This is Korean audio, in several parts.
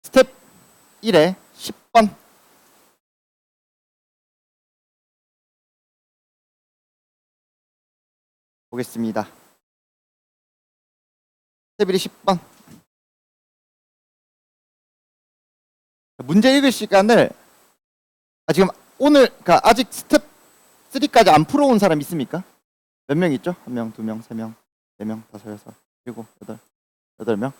스텝 1에 10번 보겠습니다. 스텝 1이 10번. 문제 읽을 시간을 지금 오늘 그러니까 아직 스텝 3까지 안 풀어온 사람 있습니까? 몇 명 있죠? 1명, 2명, 3명, 4명, 5, 6, 7, 8명.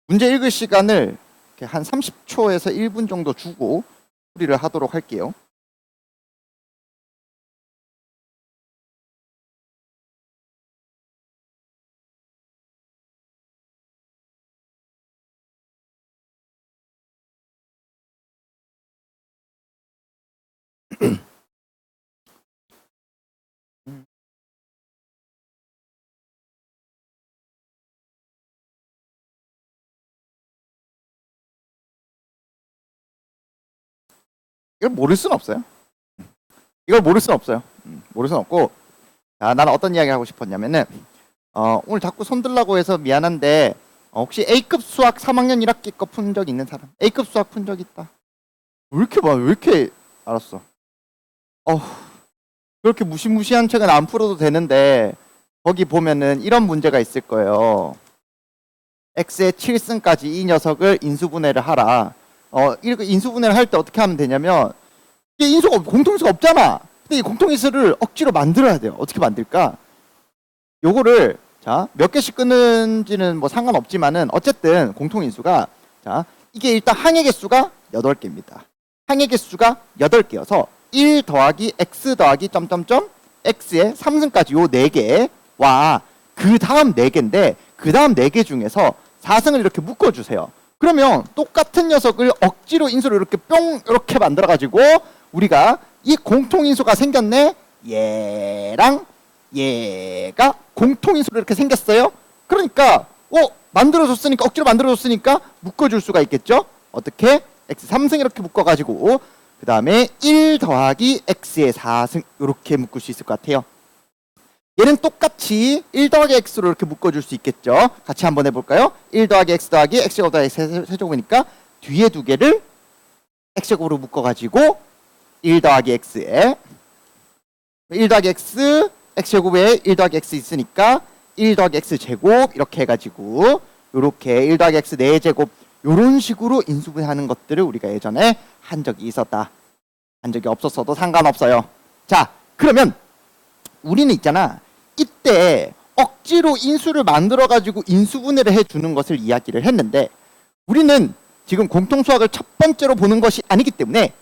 문제 읽을 시간을 이렇게 한 30초에서 1분 정도 주고 풀이를 하도록 할게요. 이걸 모를 수는 없어요. 모를 수는 없고, 자, 나는 어떤 이야기 하고 싶었냐면은, 오늘 자꾸 손들라고 해서 미안한데, 혹시 A급 수학 3학년 1학기 거 푼 적 있는 사람? A급 수학 푼 적 있다. 왜 이렇게 알았어? 그렇게 무시무시한 책은 안 풀어도 되는데, 거기 보면은 이런 문제가 있을 거예요. x의 7승까지 이 녀석을 인수분해를 하라. 이렇게 인수분해를 할 때 어떻게 하면 되냐면, 이게 공통인수가 없잖아. 근데 이 공통인수를 억지로 만들어야 돼요. 어떻게 만들까? 요거를, 자, 몇 개씩 끊는지는 뭐 상관없지만은, 어쨌든 공통인수가, 자, 이게 일단 항의 개수가 8개입니다. 항의 개수가 8개여서, 1 더하기 x 더하기 점점점 x의 3승까지 요 4개와 그 다음 4개인데, 그 다음 4개 중에서 4승을 이렇게 묶어주세요. 그러면 똑같은 녀석을 억지로 인수를 이렇게 뿅 이렇게 만들어가지고 우리가 이 공통인수가 생겼네. 얘랑 얘가 공통인수로 이렇게 생겼어요. 그러니까 억지로 만들어줬으니까 묶어줄 수가 있겠죠. 어떻게? x 3승 이렇게 묶어가지고 그 다음에 1 더하기 x의 4승 이렇게 묶을 수 있을 것 같아요. 얘는 똑같이 1 더하기 x로 이렇게 묶어줄 수 있겠죠. 같이 한번 해볼까요? 1 더하기 x 더하기 x제곱 더하기 세제곱이니까 뒤에 두 개를 x제곱으로 묶어가지고 1 더하기 x에 1 더하기 x, x제곱에 1 더하기 x 있으니까 1 더하기 x제곱 이렇게 해가지고 요렇게 1 더하기 x 4제곱 요런 식으로 인수분해하는 것들을 우리가 예전에 한 적이 있었다. 한 적이 없었어도 상관없어요. 자, 그러면 우리는 있잖아. 이때 억지로 인수를 만들어가지고 인수분해를 해주는 것을 이야기를 했는데 우리는 지금 공통수학을 첫 번째로 보는 것이 아니기 때문에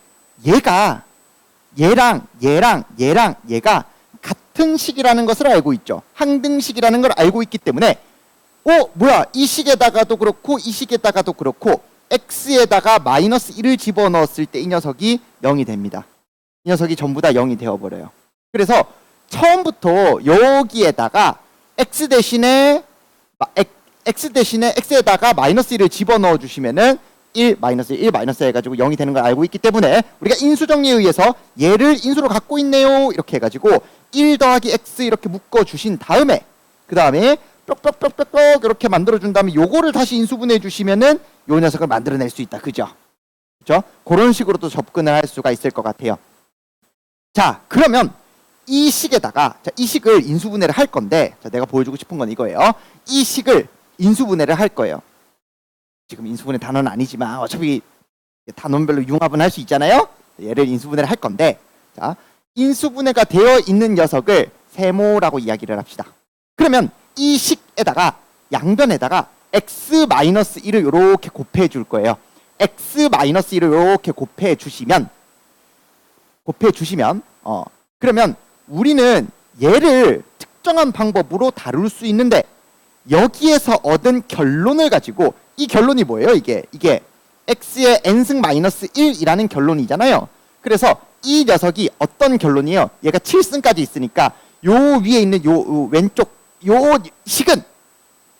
얘가 얘랑 얘가 같은 식이라는 것을 알고 있죠. 항등식이라는 걸 알고 있기 때문에 이 식에다가도 그렇고 이 식에다가도 그렇고 x에다가 마이너스 1을 집어넣었을 때 이 녀석이 0이 됩니다. 이 녀석이 전부 다 0이 되어버려요. 그래서 처음부터 여기에다가 x 대신에 x에다가 마이너스 1을 집어넣어 주시면은 1 마이너스 해가지고 0이 되는 걸 알고 있기 때문에 우리가 인수정리에 의해서 얘를 인수로 갖고 있네요 이렇게 해가지고 1 더하기 x 이렇게 묶어 주신 다음에 그 다음에 뾱뾱뾱뾱 이렇게 만들어 준 다음에 요거를 다시 인수분해 주시면은 요 녀석을 만들어낼 수 있다. 그죠? 그런 식으로 또 접근을 할 수가 있을 것 같아요. 자, 그러면 이 식에다가 이 식을 인수분해를 할 건데 내가 보여주고 싶은 건 이거예요. 이 식을 인수분해를 할 거예요. 지금 인수분해 단어는 아니지만 어차피 단원별로 융합은 할 수 있잖아요. 얘를 인수분해를 할 건데 자, 인수분해가 되어 있는 녀석을 세모라고 이야기를 합시다. 그러면 이 식에다가 양변에다가 x-1을 이렇게 곱해 줄 거예요. x-1을 이렇게 곱해 주시면 그러면 우리는 얘를 특정한 방법으로 다룰 수 있는데 여기에서 얻은 결론을 가지고 이 결론이 뭐예요? 이게 x의 n승 마이너스 1이라는 결론이잖아요. 그래서 이 녀석이 어떤 결론이에요? 얘가 7승까지 있으니까 요 위에 있는 요 왼쪽 요 식은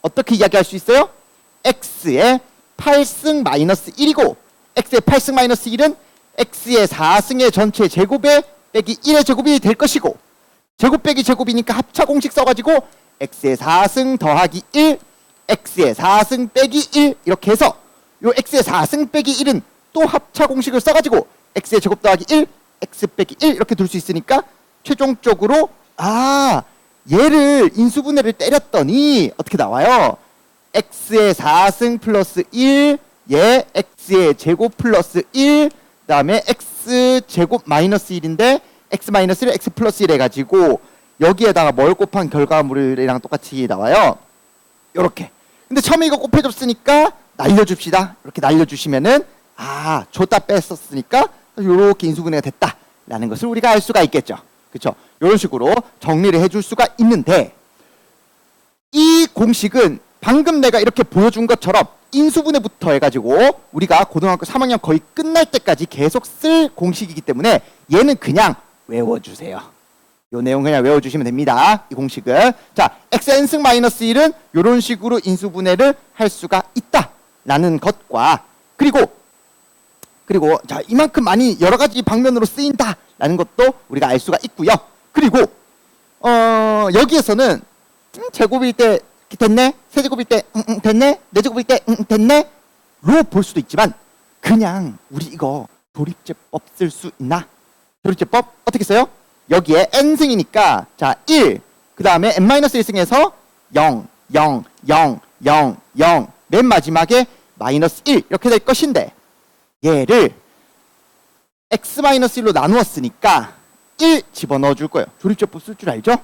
어떻게 이야기할 수 있어요? x의 8승 마이너스 1이고 x의 8승 마이너스 1은 x의 4승의 전체 제곱에 빼기 1의 제곱이 될 것이고 제곱 빼기 제곱이니까 합차 공식 써가지고 x의 4승 더하기 1 x의 4승 빼기 1 이렇게 해서 요 x의 4승 빼기 1은 또 합차 공식을 써가지고 x의 제곱 더하기 1, x 빼기 1 이렇게 둘 수 있으니까 최종적으로 얘를 인수분해를 때렸더니 어떻게 나와요? x의 4승 플러스 1, 얘 x의 제곱 플러스 1, 그 다음에 x 제곱 마이너스 1인데 x 마이너스 1, x 플러스 1 해가지고 여기에다가 뭘 곱한 결과물이랑 똑같이 나와요. 요렇게. 근데 처음에 이거 곱해줬으니까 날려줍시다. 이렇게 날려주시면은 줬다 뺐었으니까 요렇게 인수분해가 됐다라는 것을 우리가 알 수가 있겠죠. 그쵸? 이런 식으로 정리를 해줄 수가 있는데 이 공식은 방금 내가 이렇게 보여준 것처럼 인수분해부터 해가지고 우리가 고등학교 3학년 거의 끝날 때까지 계속 쓸 공식이기 때문에 얘는 그냥 외워주세요. 요 내용 그냥 외워주시면 됩니다. 이 공식을. 자, xn승 마이너스 1은 이런 식으로 인수분해를 할 수가 있다라는 것과 그리고 자, 이만큼 많이 여러 가지 방면으로 쓰인다라는 것도 우리가 알 수가 있고요. 그리고 여기에서는 제곱일 때 됐네, 세제곱일 때 됐네, 네제곱일 때 됐네 로 볼 수도 있지만 그냥 우리 이거 조립제법 쓸 수 있나? 조립제법 어떻게 써요? 여기에 n승이니까 자 1, 그 다음에 n-1승에서 0, 0, 0, 0, 0 맨 마지막에 마이너스 1 이렇게 될 것인데 얘를 x-1로 나누었으니까 1 집어넣어 줄 거예요. 조립제법 쓸 줄 알죠?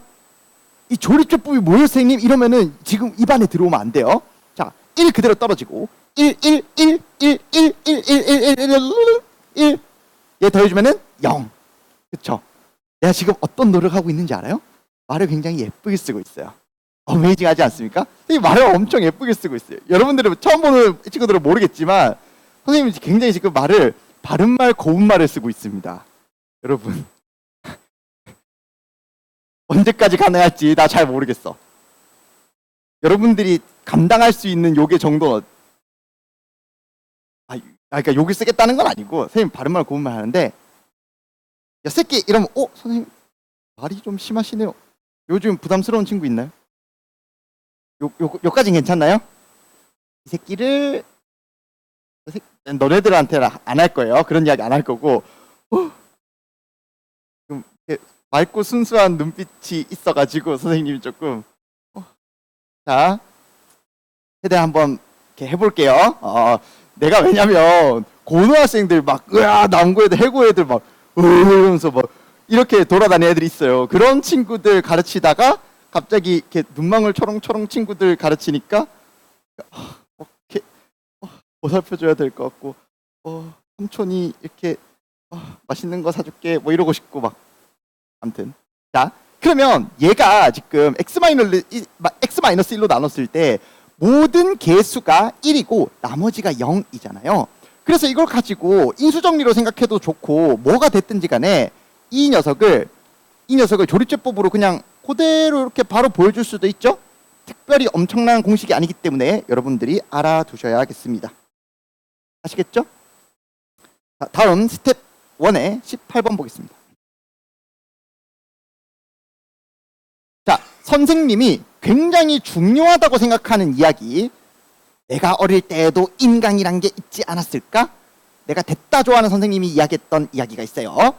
이 조립제법이 뭐예요, 선생님? 이러면은 지금 입안에 들어오면 안 돼요. 자, 1 그대로 떨어지고 1, 1, 1, 1, 1, 1, 1, 1, 1, 1 얘 더해주면은 0. 그쵸? 내가 지금 어떤 노력하고 있는지 알아요? 말을 굉장히 예쁘게 쓰고 있어요. 어메이징 하지 않습니까? 이 말을 엄청 예쁘게 쓰고 있어요. 여러분들은 처음 보는 친구들은 모르겠지만 선생님이 굉장히 지금 말을 바른말 고운말을 쓰고 있습니다. 여러분 언제까지 가능할지 나 잘 모르겠어. 여러분들이 감당할 수 있는 요게 정도는 그러니까 욕을 쓰겠다는 건 아니고 선생님 바른말 고운말 하는데 야 새끼 이러면 선생님 말이 좀 심하시네요. 요즘 부담스러운 친구 있나요? 요까진 괜찮나요? 이 새끼를 너네들한테는 안 할 거예요. 그런 이야기 안 할 거고 좀 맑고 순수한 눈빛이 있어가지고 선생님이 조금 자 최대한 한번 이렇게 해볼게요. 내가 왜냐면 고등학생들 막 남고 애들 해고 애들 막 이러면서 막 이렇게 돌아다니는 애들이 있어요. 그런 친구들 가르치다가 갑자기 이렇게 눈망울 초롱초롱 친구들 가르치니까 이렇게 보살펴줘야 될 것 같고 삼촌이 이렇게 맛있는 거 사줄게 뭐 이러고 싶고 막 아무튼 자 그러면 얘가 지금 x-1로 나눴을 때 모든 개수가 1이고 나머지가 0이잖아요. 그래서 이걸 가지고 인수정리로 생각해도 좋고 뭐가 됐든지 간에 이 녀석을 조립제법으로 그냥 그대로 이렇게 바로 보여줄 수도 있죠. 특별히 엄청난 공식이 아니기 때문에 여러분들이 알아두셔야겠습니다. 아시겠죠? 자, 다음 스텝 1의 18번 보겠습니다. 자, 선생님이 굉장히 중요하다고 생각하는 이야기, 내가 어릴 때에도 인강이란 게 있지 않았을까? 내가 됐다 좋아하는 선생님이 이야기했던 이야기가 있어요.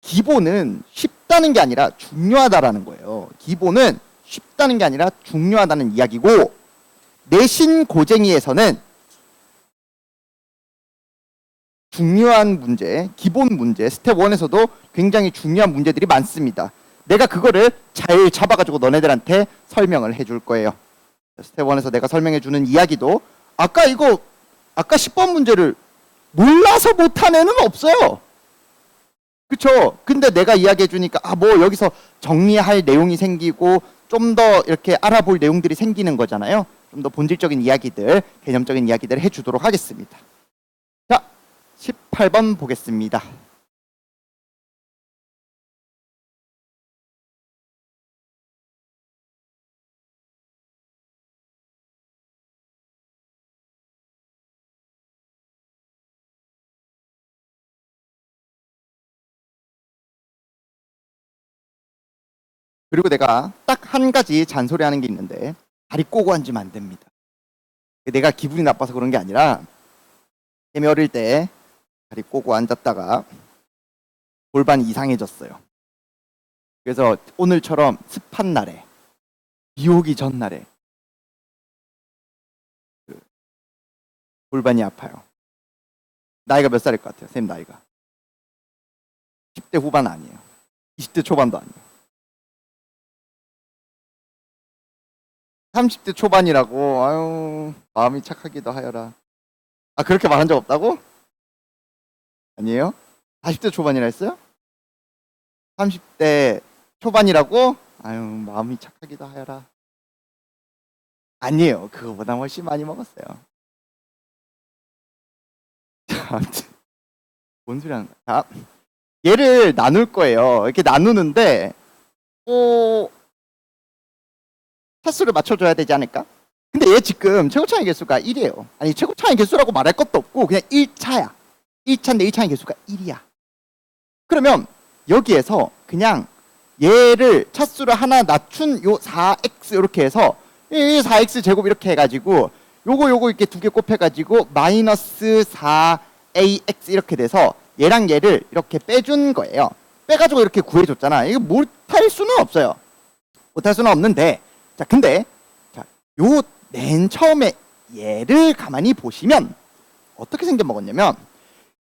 기본은 쉽다는 게 아니라 중요하다라는 거예요. 기본은 쉽다는 게 아니라 중요하다는 이야기고 내신 고쟁이에서는 중요한 문제, 기본 문제, 스텝 1에서도 굉장히 중요한 문제들이 많습니다. 내가 그거를 잘 잡아가지고 너네들한테 설명을 해줄 거예요. 스텝 1에서 내가 설명해주는 이야기도 아까 10번 문제를 몰라서 못한 애는 없어요. 그쵸? 근데 내가 이야기해주니까 뭐 여기서 정리할 내용이 생기고 좀 더 이렇게 알아볼 내용들이 생기는 거잖아요. 좀 더 본질적인 이야기들, 개념적인 이야기들을 해주도록 하겠습니다. 자, 18번 보겠습니다. 그리고 내가 딱 한 가지 잔소리하는 게 있는데 다리 꼬고 앉으면 안 됩니다. 내가 기분이 나빠서 그런 게 아니라 쌤이 어릴 때 다리 꼬고 앉았다가 골반이 이상해졌어요. 그래서 오늘처럼 습한 날에, 비 오기 전날에 골반이 아파요. 나이가 몇 살일 것 같아요? 쌤 나이가 10대 후반 아니에요. 20대 초반도 아니에요. 30대 초반이라고. 아유, 마음이 착하기도 하여라. 아, 그렇게 말한 적 없다고? 아니에요? 40대 초반이라 했어요? 30대 초반이라고? 아유, 마음이 착하기도 하여라. 아니에요. 그거보다 훨씬 많이 먹었어요. 아무튼 뭔 소리 하는 거야? 자, 얘를 나눌 거예요. 이렇게 나누는데 차수를 맞춰줘야 되지 않을까? 근데 얘 지금 최고차의 개수가 1이에요. 아니, 최고차의 개수라고 말할 것도 없고 그냥 1차야. 1차인데 1차의 개수가 1이야. 그러면 여기에서 그냥 얘를 차수를 하나 낮춘 요 4x 이렇게 해서 이 4x 제곱 이렇게 해가지고 요거 이렇게 두 개 곱해가지고 마이너스 4ax 이렇게 돼서 얘랑 얘를 이렇게 빼준 거예요. 빼가지고 이렇게 구해줬잖아. 이거 못할 수는 없어요. 못할 수는 없는데, 자, 근데 자, 요 맨 처음에 얘를 가만히 보시면 어떻게 생겨먹었냐면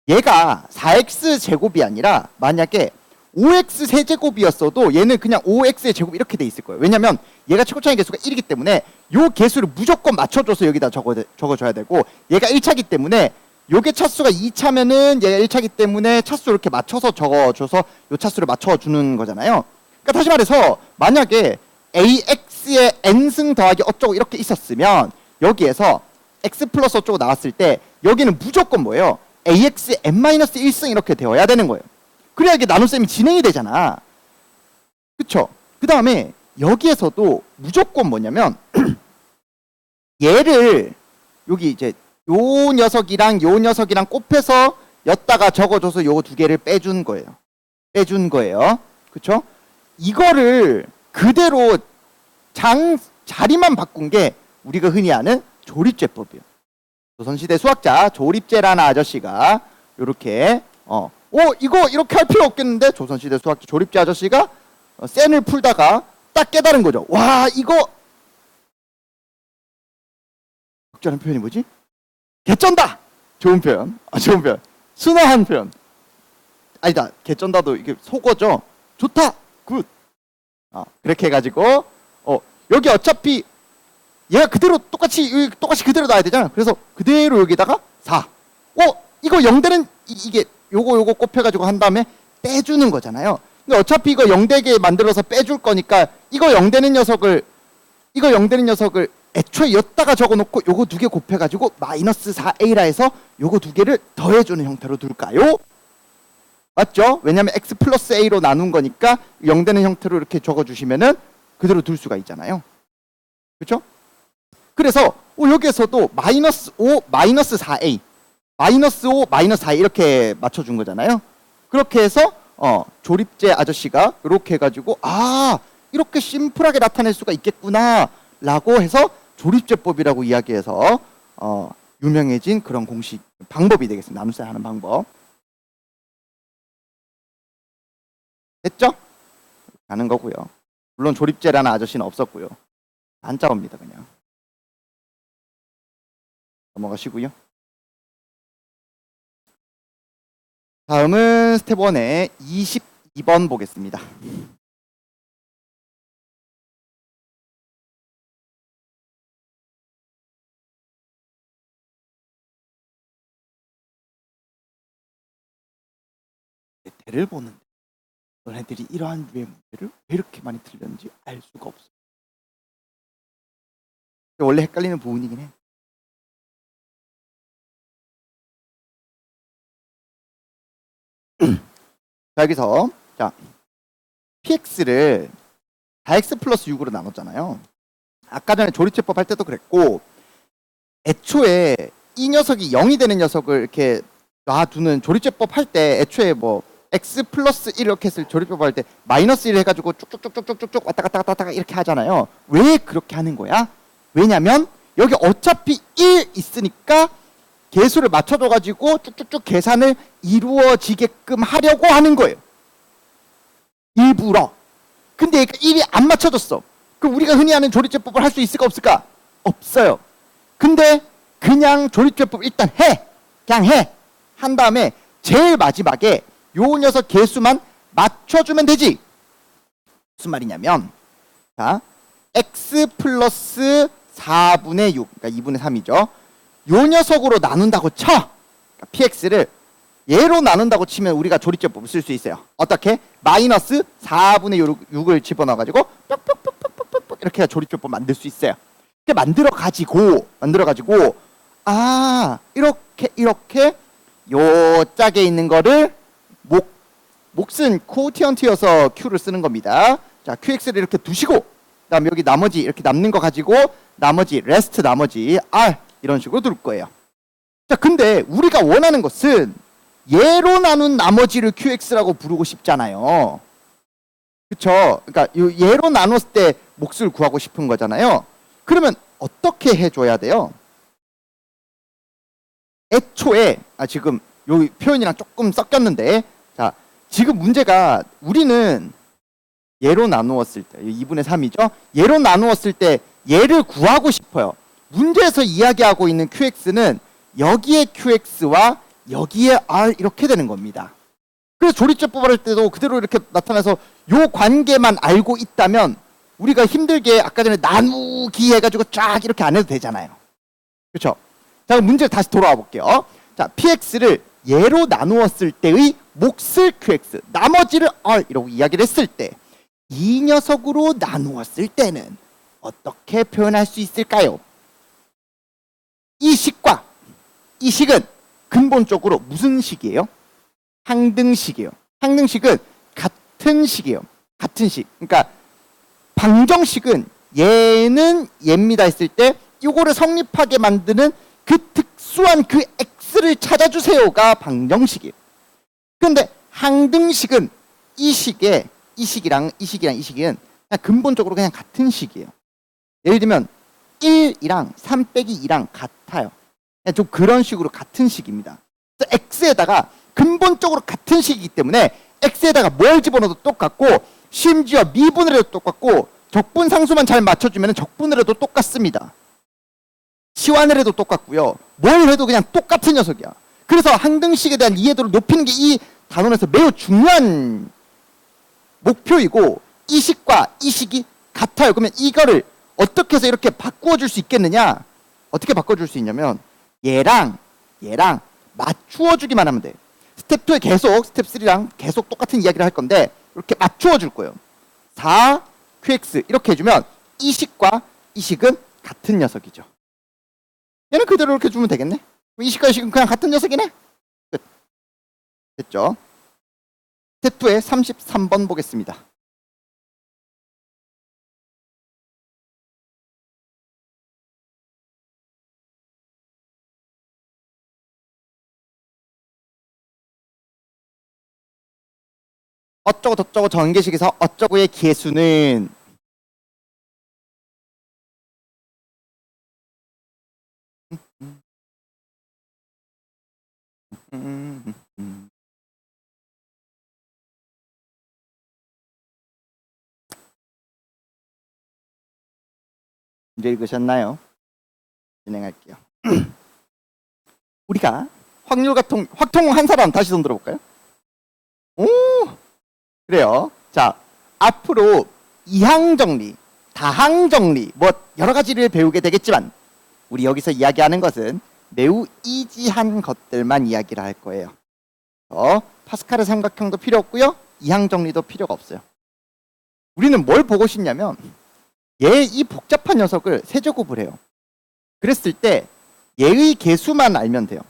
얘가 4x 제곱이 아니라 만약에 5x 세제곱이었어도 얘는 그냥 5x의 제곱 이렇게 돼 있을 거예요. 왜냐면 얘가 최고차의 개수가 1이기 때문에 요 개수를 무조건 맞춰줘서 여기다 적어줘야 되고, 얘가 1차기 때문에 요게 차수가 2차면은 얘가 1차기 때문에 차수 이렇게 맞춰서 적어줘서 요 차수를 맞춰주는 거잖아요. 그러니까 다시 말해서 만약에 ax의 n승 더하기 어쩌고 이렇게 있었으면 여기에서 x 플러스 어쩌고 나왔을 때 여기는 무조건 뭐예요? ax의 n-1승 이렇게 되어야 되는 거예요. 그래야 이게 나눗셈이 진행이 되잖아. 그쵸? 그 다음에 여기에서도 무조건 뭐냐면 얘를 여기 이제 요 녀석이랑 요 녀석이랑 곱해서 였다가 적어줘서 요 두 개를 빼준 거예요. 빼준 거예요. 그쵸? 이거를 그대로 자리만 바꾼 게 우리가 흔히 아는 조립제법이에요. 조선시대 수학자 조립제라는 아저씨가 요렇게 이거 이렇게 할 필요 없겠는데, 조선시대 수학자 조립제 아저씨가 센을 풀다가 딱 깨달은 거죠. 와, 이거 적절한 표현이 뭐지? 개쩐다! 좋은 표현. 좋은 표현. 순화한 표현. 아니다, 개쩐다도 이게 속어죠. 좋다! 굿! 그렇게 해가지고 여기 어차피 얘가 그대로 똑같이 그대로 놔야 되잖아. 그래서 그대로 여기다가 4. 이거 0되는 이게 요거 곱해가지고 한 다음에 빼주는 거잖아요. 근데 어차피 이거 0되게 만들어서 빼줄 거니까 이거 0되는 녀석을 애초에 였다가 적어놓고 요거 두 개 곱해가지고 마이너스 4a라 해서 요거 두 개를 더해주는 형태로 둘까요? 맞죠? 왜냐면 x 플러스 a로 나눈 거니까 0되는 형태로 이렇게 적어주시면은 그대로 둘 수가 있잖아요. 그렇죠? 그래서 여기에서도 마이너스 5, 마이너스 4a, 마이너스 5, 마이너스 4a 이렇게 맞춰준 거잖아요. 그렇게 해서 조립제 아저씨가 이렇게 해가지고 이렇게 심플하게 나타낼 수가 있겠구나 라고 해서 조립제법이라고 이야기해서 유명해진 그런 공식 방법이 되겠습니다. 나눗셈 하는 방법. 됐죠? 가는 거고요. 물론 조립제라는 아저씨는 없었고요. 한자어입니다. 그냥 넘어가시고요. 다음은 스텝 1의 22번 보겠습니다. 대를 보는데 너네들이 이러한 류의 문제를 왜 이렇게 많이 틀렸는지 알 수가 없어. 원래 헷갈리는 부분이긴 해. 자, 여기서 px를 4x 플러스 6으로 나눴잖아요. 아까 전에 조립제법 할 때도 그랬고, 애초에 이 녀석이 0이 되는 녀석을 이렇게 놔두는 조립제법 할 때 애초에 뭐 x 플러스 1 이렇게 했을 조립제법 할 때 마이너스 1 해가지고 쭉쭉쭉쭉쭉쭉 왔다 갔다 이렇게 하잖아요. 왜 그렇게 하는 거야? 왜냐면 여기 어차피 1 있으니까 개수를 맞춰줘가지고 쭉쭉쭉 계산을 이루어지게끔 하려고 하는 거예요. 일부러. 근데 얘가 1이 안 맞춰졌어. 그럼 우리가 흔히 하는 조립제법을 할 수 있을까 없을까? 없어요. 근데 그냥 조립제법 일단 해. 그냥 해. 한 다음에 제일 마지막에 요 녀석 개수만 맞춰주면 되지. 무슨 말이냐면 자, x 플러스 4분의 6, 그러니까 2분의 3이죠. 요 녀석으로 나눈다고 쳐. 그러니까 px를 얘로 나눈다고 치면 우리가 조립제법을 쓸 수 있어요. 어떻게? 마이너스 4분의 6을 집어넣어가지고 뾱뾱뾱뾱뾱 이렇게 해서 조립제법 만들 수 있어요. 이렇게 만들어가지고 이렇게 요 짝에 있는 거를 몫은 코티언트여서 q를 쓰는 겁니다. 자, qx를 이렇게 두시고 그다음에 여기 나머지 이렇게 남는 거 가지고 나머지 r 이런 식으로 둘 거예요. 자, 근데 우리가 원하는 것은 얘로 나눈 나머지를 qx라고 부르고 싶잖아요. 그쵸? 그러니까 얘로 나눴을 때 몫을 구하고 싶은 거잖아요. 그러면 어떻게 해줘야 돼요? 애초에 지금 요 표현이랑 조금 섞였는데 자, 지금 문제가 우리는 얘로 나누었을 때 2분의 3이죠. 얘로 나누었을 때 얘를 구하고 싶어요. 문제에서 이야기하고 있는 qx는 여기에 qx와 여기에 r 이렇게 되는 겁니다. 그래서 조립제법을 할 때도 그대로 이렇게 나타나서 요 관계만 알고 있다면 우리가 힘들게 아까 전에 나누기 해가지고 쫙 이렇게 안 해도 되잖아요. 그렇죠? 자, 그럼 문제 다시 돌아와 볼게요. 자, px를 얘로 나누었을 때의 몫을 qx, 나머지를 r 이라고 이야기를 했을 때 이 녀석으로 나누었을 때는 어떻게 표현할 수 있을까요? 이 식과 이 식은 근본적으로 무슨 식이에요? 항등식이에요. 항등식은 같은 식이에요. 같은 식. 그러니까 방정식은 얘는 얘입니다 했을 때 이거를 성립하게 만드는 그 특수한 그 x를 찾아주세요가 방정식이에요. 그런데 항등식은 이 식이랑 그냥 근본적으로 그냥 같은 식이에요. 예를 들면 1이랑 3 빼기 2랑 같아요. 그냥 좀 그런 식으로 같은 식입니다. x에다가 근본적으로 같은 식이기 때문에 x에다가 뭘 집어넣어도 똑같고 심지어 미분을 해도 똑같고 적분상수만 잘 맞춰주면 적분을 해도 똑같습니다. 치환을 해도 똑같고요. 뭘 해도 그냥 똑같은 녀석이야. 그래서 항등식에 대한 이해도를 높이는 게 이 단원에서 매우 중요한 목표이고 이 식과 이 식이 같아요. 그러면 이거를 어떻게 해서 이렇게 바꾸어 줄 수 있겠느냐? 어떻게 바꿔줄 수 있냐면 얘랑 맞추어 주기만 하면 돼. 스텝 2에 계속 스텝 3랑 계속 똑같은 이야기를 할 건데 이렇게 맞추어 줄 거예요. 4qx 이렇게 해주면 이 식과 이 식은 같은 녀석이죠. 얘는 그대로 이렇게 주면 되겠네. 이 식과 이 식은 그냥 같은 녀석이네. 끝. 됐죠? 스텝 2의 33번 보겠습니다. 어쩌고 저쩌고 전개식에서 어쩌고의 개수는 이제 읽으셨나요? 진행할게요. 우리가 확통 한 사람 다시 손 들어볼까요? 오, 그래요. 자, 앞으로 이항정리, 다항정리 뭐 여러 가지를 배우게 되겠지만 우리 여기서 이야기하는 것은 매우 이지한 것들만 이야기를 할 거예요. 파스칼의 삼각형도 필요 없고요. 이항정리도 필요가 없어요. 우리는 뭘 보고 싶냐면 얘 이 복잡한 녀석을 세제곱을 해요. 그랬을 때 얘의 개수만 알면 돼요.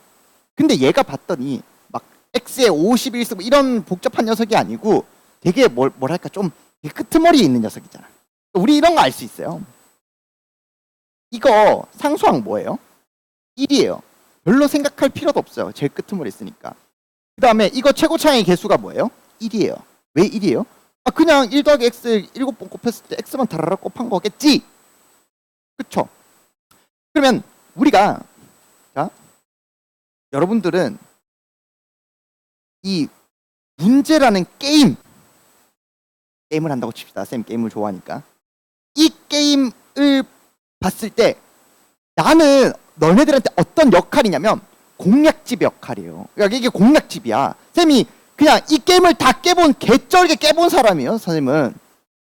근데 얘가 봤더니 막 x에 51 이런 복잡한 녀석이 아니고 되게 뭐랄까 좀 끄트머리에 있는 녀석이잖아. 우리 이런 거 알 수 있어요. 이거 상수항 뭐예요? 1이에요. 별로 생각할 필요도 없어요. 제일 끄트머리 있으니까. 그 다음에 이거 최고차의 개수가 뭐예요? 1이에요. 왜 1이에요? 그냥 1 더하기 x 7번 곱했을 때 x만 다라락 곱한 거겠지? 그쵸? 그러면 우리가 자 여러분들은 이 문제라는 게임을 한다고 칩시다. 쌤 게임을 좋아하니까. 이 게임을 봤을 때 나는 너네들한테 어떤 역할이냐면 공략집 역할이에요. 그러니까 이게 공략집이야. 쌤이 그냥 이 게임을 다 깨본 개쩔게 깨본 사람이에요. 선생님은.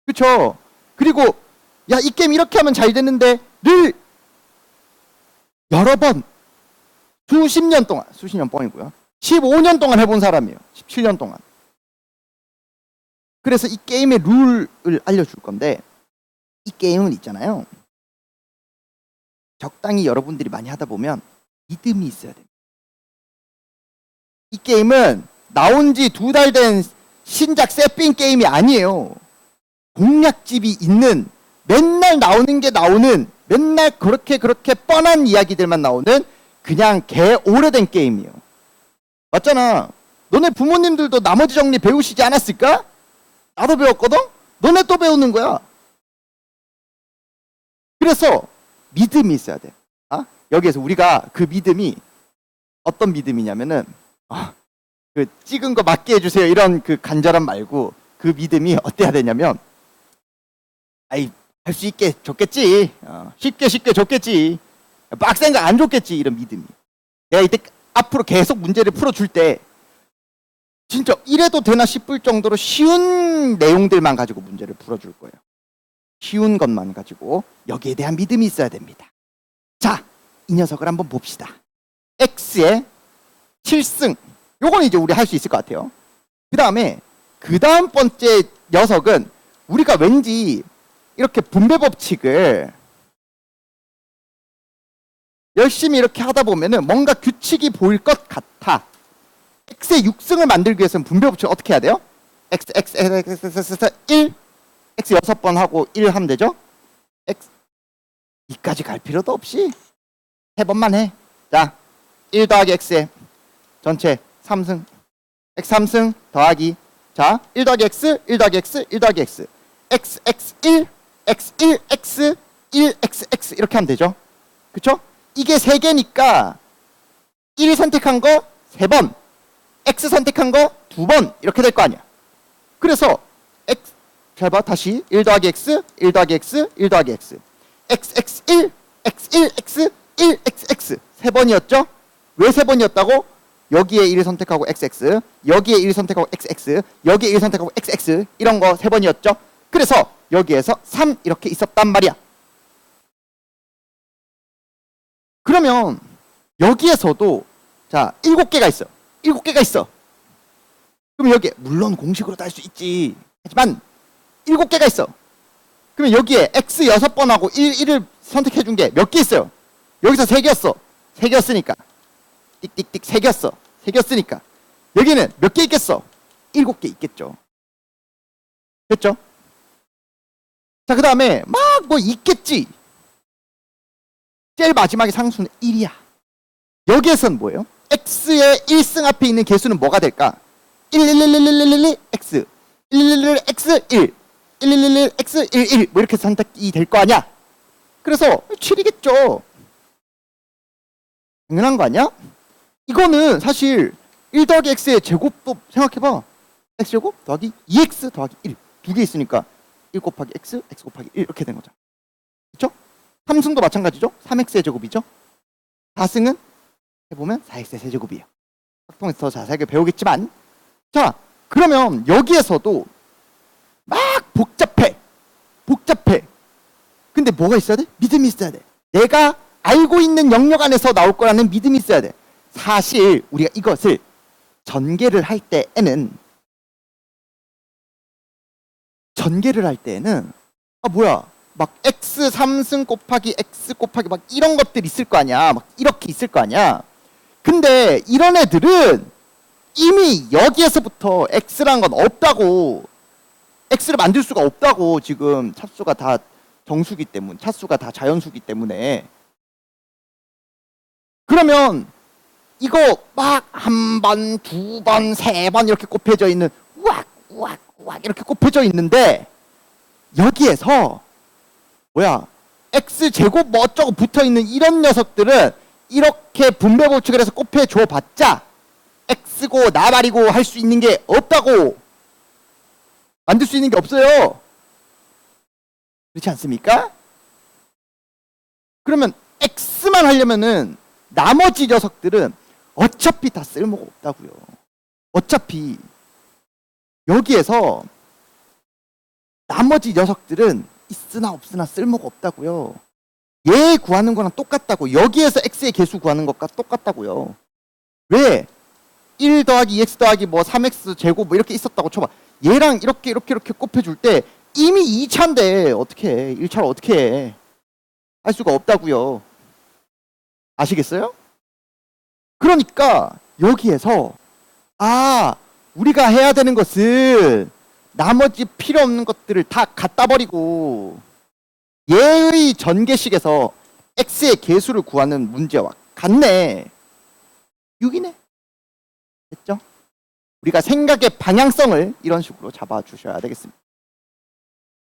그쵸? 그리고 야 이 게임 이렇게 하면 잘 되는데 를 여러 번 수십 년 동안, 수십 년 뻥이고요. 15년 동안 해본 사람이에요. 17년 동안. 그래서 이 게임의 룰을 알려줄 건데 이 게임은 있잖아요. 적당히 여러분들이 많이 하다 보면 믿음이 있어야 됩니다. 이 게임은 나온 지 2달 된 신작 세핑 게임이 아니에요. 공략집이 있는 맨날 나오는 게 나오는 맨날 그렇게 뻔한 이야기들만 나오는 그냥 개 오래된 게임이에요. 맞잖아. 너네 부모님들도 나머지 정리 배우시지 않았을까? 나도 배웠거든? 너네 또 배우는 거야. 그래서 믿음이 있어야 돼. 여기에서 우리가 그 믿음이 어떤 믿음이냐면은 그 찍은 거 맞게 해주세요 이런 그 간절함 말고 그 믿음이 어때야 되냐면 아이 할 수 있게 줬겠지. 쉽게 줬겠지. 빡센 거 안 줬겠지. 이런 믿음이. 내가 이때 앞으로 계속 문제를 풀어줄 때 진짜 이래도 되나 싶을 정도로 쉬운 내용들만 가지고 문제를 풀어줄 거예요. 쉬운 것만 가지고 여기에 대한 믿음이 있어야 됩니다. 자, 이 녀석을 한번 봅시다. X의 7승. 요건 이제 우리 할 수 있을 것 같아요. 그 다음에 그 다음 번째 녀석은 우리가 왠지 이렇게 분배 법칙을 열심히 이렇게 하다 보면은 뭔가 규칙이 보일 것 같아. X의 6승을 만들기 위해서는 분배 법칙을 어떻게 해야 돼요? X 1 X 6번 하고 1 하면 되죠? X 2까지 갈 필요도 없이 3번만 해. 자, 1 더하기 X의 전체 3승 X 3승 더하기 자, 1 더하기 X 1 더하기 X 1 더하기 X X X 1 X 1 X 1 X X 이렇게 하면 되죠? 그쵸? 이게 3개니까 1 선택한 거 3번 X 선택한 거 2번 이렇게 될 거 아니야. 그래서 X 잘 봐. 다시 1 더하기 X 1 더하기 X 1 더하기 X X X 1 X 1 X 1 X X 3번이었죠? 왜 3번이었다고? 여기에 1 선택하고 XX 여기에 1 선택하고 XX 여기에 1 선택하고 XX 이런 거 3번이었죠? 그래서 여기에서 3 이렇게 있었단 말이야. 그러면 여기에서도 자 7개가 있어. 7개가 있어. 그럼 여기에 물론 공식으로 다 할 수 있지. 하지만 7개가 있어. 그러면 여기에 X 6번하고 1을 선택해 준 게 몇 개 있어요? 여기서 3개였어. 3개였으니까 띡띡띡 3개였어. 3개였으니까 여기는 몇 개 있겠어? 7개 있겠죠. 됐죠? 자, 그 다음에 막 뭐 있겠지. 제일 마지막에 상수는 1이야. 여기에선 뭐예요? X의 1승 앞에 있는 개수는 뭐가 될까? 1111111 X 111 X 1 111 X 11 뭐 이렇게 선택이 될 거 아니야? 그래서 7이겠죠. 당연한 거 아니야? 이거는 사실 1 더하기 X의 제곱도 생각해봐. X제곱 더하기 2X 더하기 1 두 개 있으니까 1 곱하기 X, X 곱하기 1 이렇게 된 거죠. 그렇죠? 3승도 마찬가지죠. 3X의 제곱이죠. 4승은 해보면 4X의 세제곱이에요. 학통에서 더 자세하게 배우겠지만 자, 그러면 여기에서도 막 복잡해. 근데 뭐가 있어야 돼? 믿음이 있어야 돼. 내가 알고 있는 영역 안에서 나올 거라는 믿음이 있어야 돼. 사실 우리가 이것을 전개를 할 때에는 뭐야 막 X 3승 곱하기 X 곱하기 막 이런 것들 있을 거 아니야. 막 이렇게 있을 거 아니야. 근데 이런 애들은 이미 여기에서부터 X란 건 없다고. X를 만들 수가 없다고. 지금 차수가 다 정수기 때문에, 차수가 다 자연수기 때문에. 그러면 이거 막 한 번, 두 번, 세 번 이렇게 곱해져 있는 우악 이렇게 곱해져 있는데 여기에서 뭐야 x제곱 뭐 어쩌고 붙어있는 이런 녀석들은 이렇게 분배 법칙을 해서 곱해줘 봤자 x고 나발이고 할 수 있는 게 없다고. 만들 수 있는 게 없어요. 그렇지 않습니까? 그러면 x만 하려면은 나머지 녀석들은 어차피 다 쓸모가 없다고요. 어차피 여기에서 나머지 녀석들은 있으나 없으나 쓸모가 없다고요. 얘 구하는 거랑 똑같다고. 여기에서 x의 개수 구하는 것과 똑같다고요. 왜? 1 더하기 2x 더하기 뭐 3x 제곱 뭐 이렇게 있었다고 쳐봐. 얘랑 이렇게 곱해줄 때 이미 2차인데 어떻게 해? 1차를 어떻게 해? 할 수가 없다고요. 아시겠어요? 그러니까 여기에서 우리가 해야 되는 것은 나머지 필요 없는 것들을 다 갖다 버리고 얘의 전개식에서 x의 개수를 구하는 문제와 같네. 6이네. 됐죠? 우리가 생각의 방향성을 이런 식으로 잡아주셔야 되겠습니다.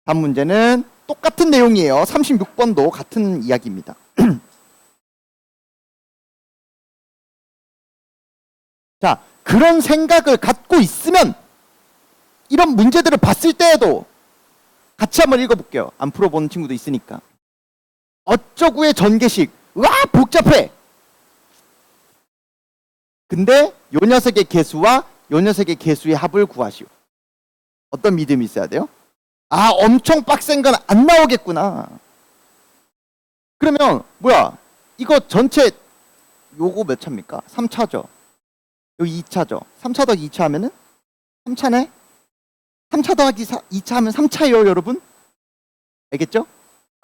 다음 문제는 똑같은 내용이에요. 36번도 같은 이야기입니다. 자, 그런 생각을 갖고 있으면 이런 문제들을 봤을 때에도 같이 한번 읽어볼게요. 안 풀어본 친구도 있으니까. 어쩌구의 전개식. 와, 복잡해. 근데 요 녀석의 개수와 요 녀석의 개수의 합을 구하시오. 어떤 믿음이 있어야 돼요? 엄청 빡센 건 안 나오겠구나. 그러면 뭐야? 이거 전체 요거 몇 차입니까? 3차죠. 여기 2차죠. 3차 더하기 2차 하면은 3차네? 3차 더하기 2차 하면 3차예요, 여러분? 알겠죠?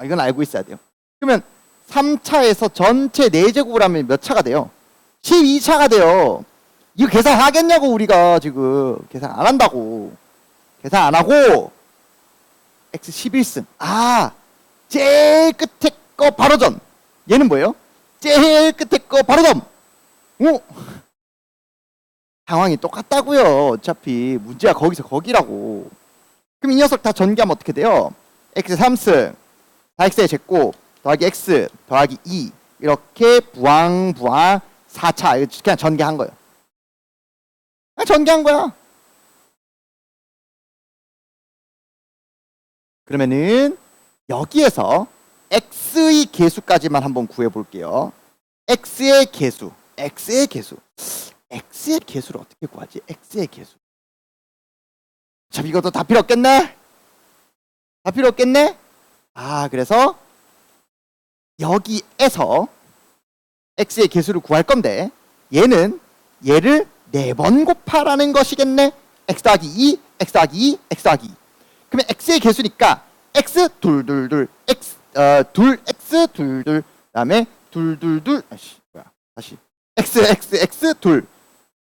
이건 알고 있어야 돼요. 그러면 3차에서 전체 4제곱을 하면 몇 차가 돼요? 12차가 돼요. 이거 계산하겠냐고, 우리가 지금. 계산 안 한다고. 계산 안 하고 x 11승. 제일 끝에 거 바로 전. 얘는 뭐예요? 제일 끝에 거 바로 점. 상황이 똑같다고요. 어차피 문제가 거기서 거기라고. 그럼 이 녀석 다 전개하면 어떻게 돼요? x 3승 4x의 제곱 더하기 x 더하기 2 이렇게 부항 4차 그냥 전개한 거예요. 그냥 전개한 거야. 그러면은 여기에서 x의 개수까지만 한번 구해볼게요. x의 개수를 어떻게 구하지? x의 개수. 참, 이것도 다 필요 없겠네? 다 필요 없겠네? 그래서 여기에서 x의 개수를 구할 건데 얘를 4번 곱하라는 것이겠네? x 더하기 2, x 더하기 2, x 더하기 2. 그러면 x의 개수니까 x 둘둘둘 x x 둘둘 그다음에 둘둘둘 다시 x 둘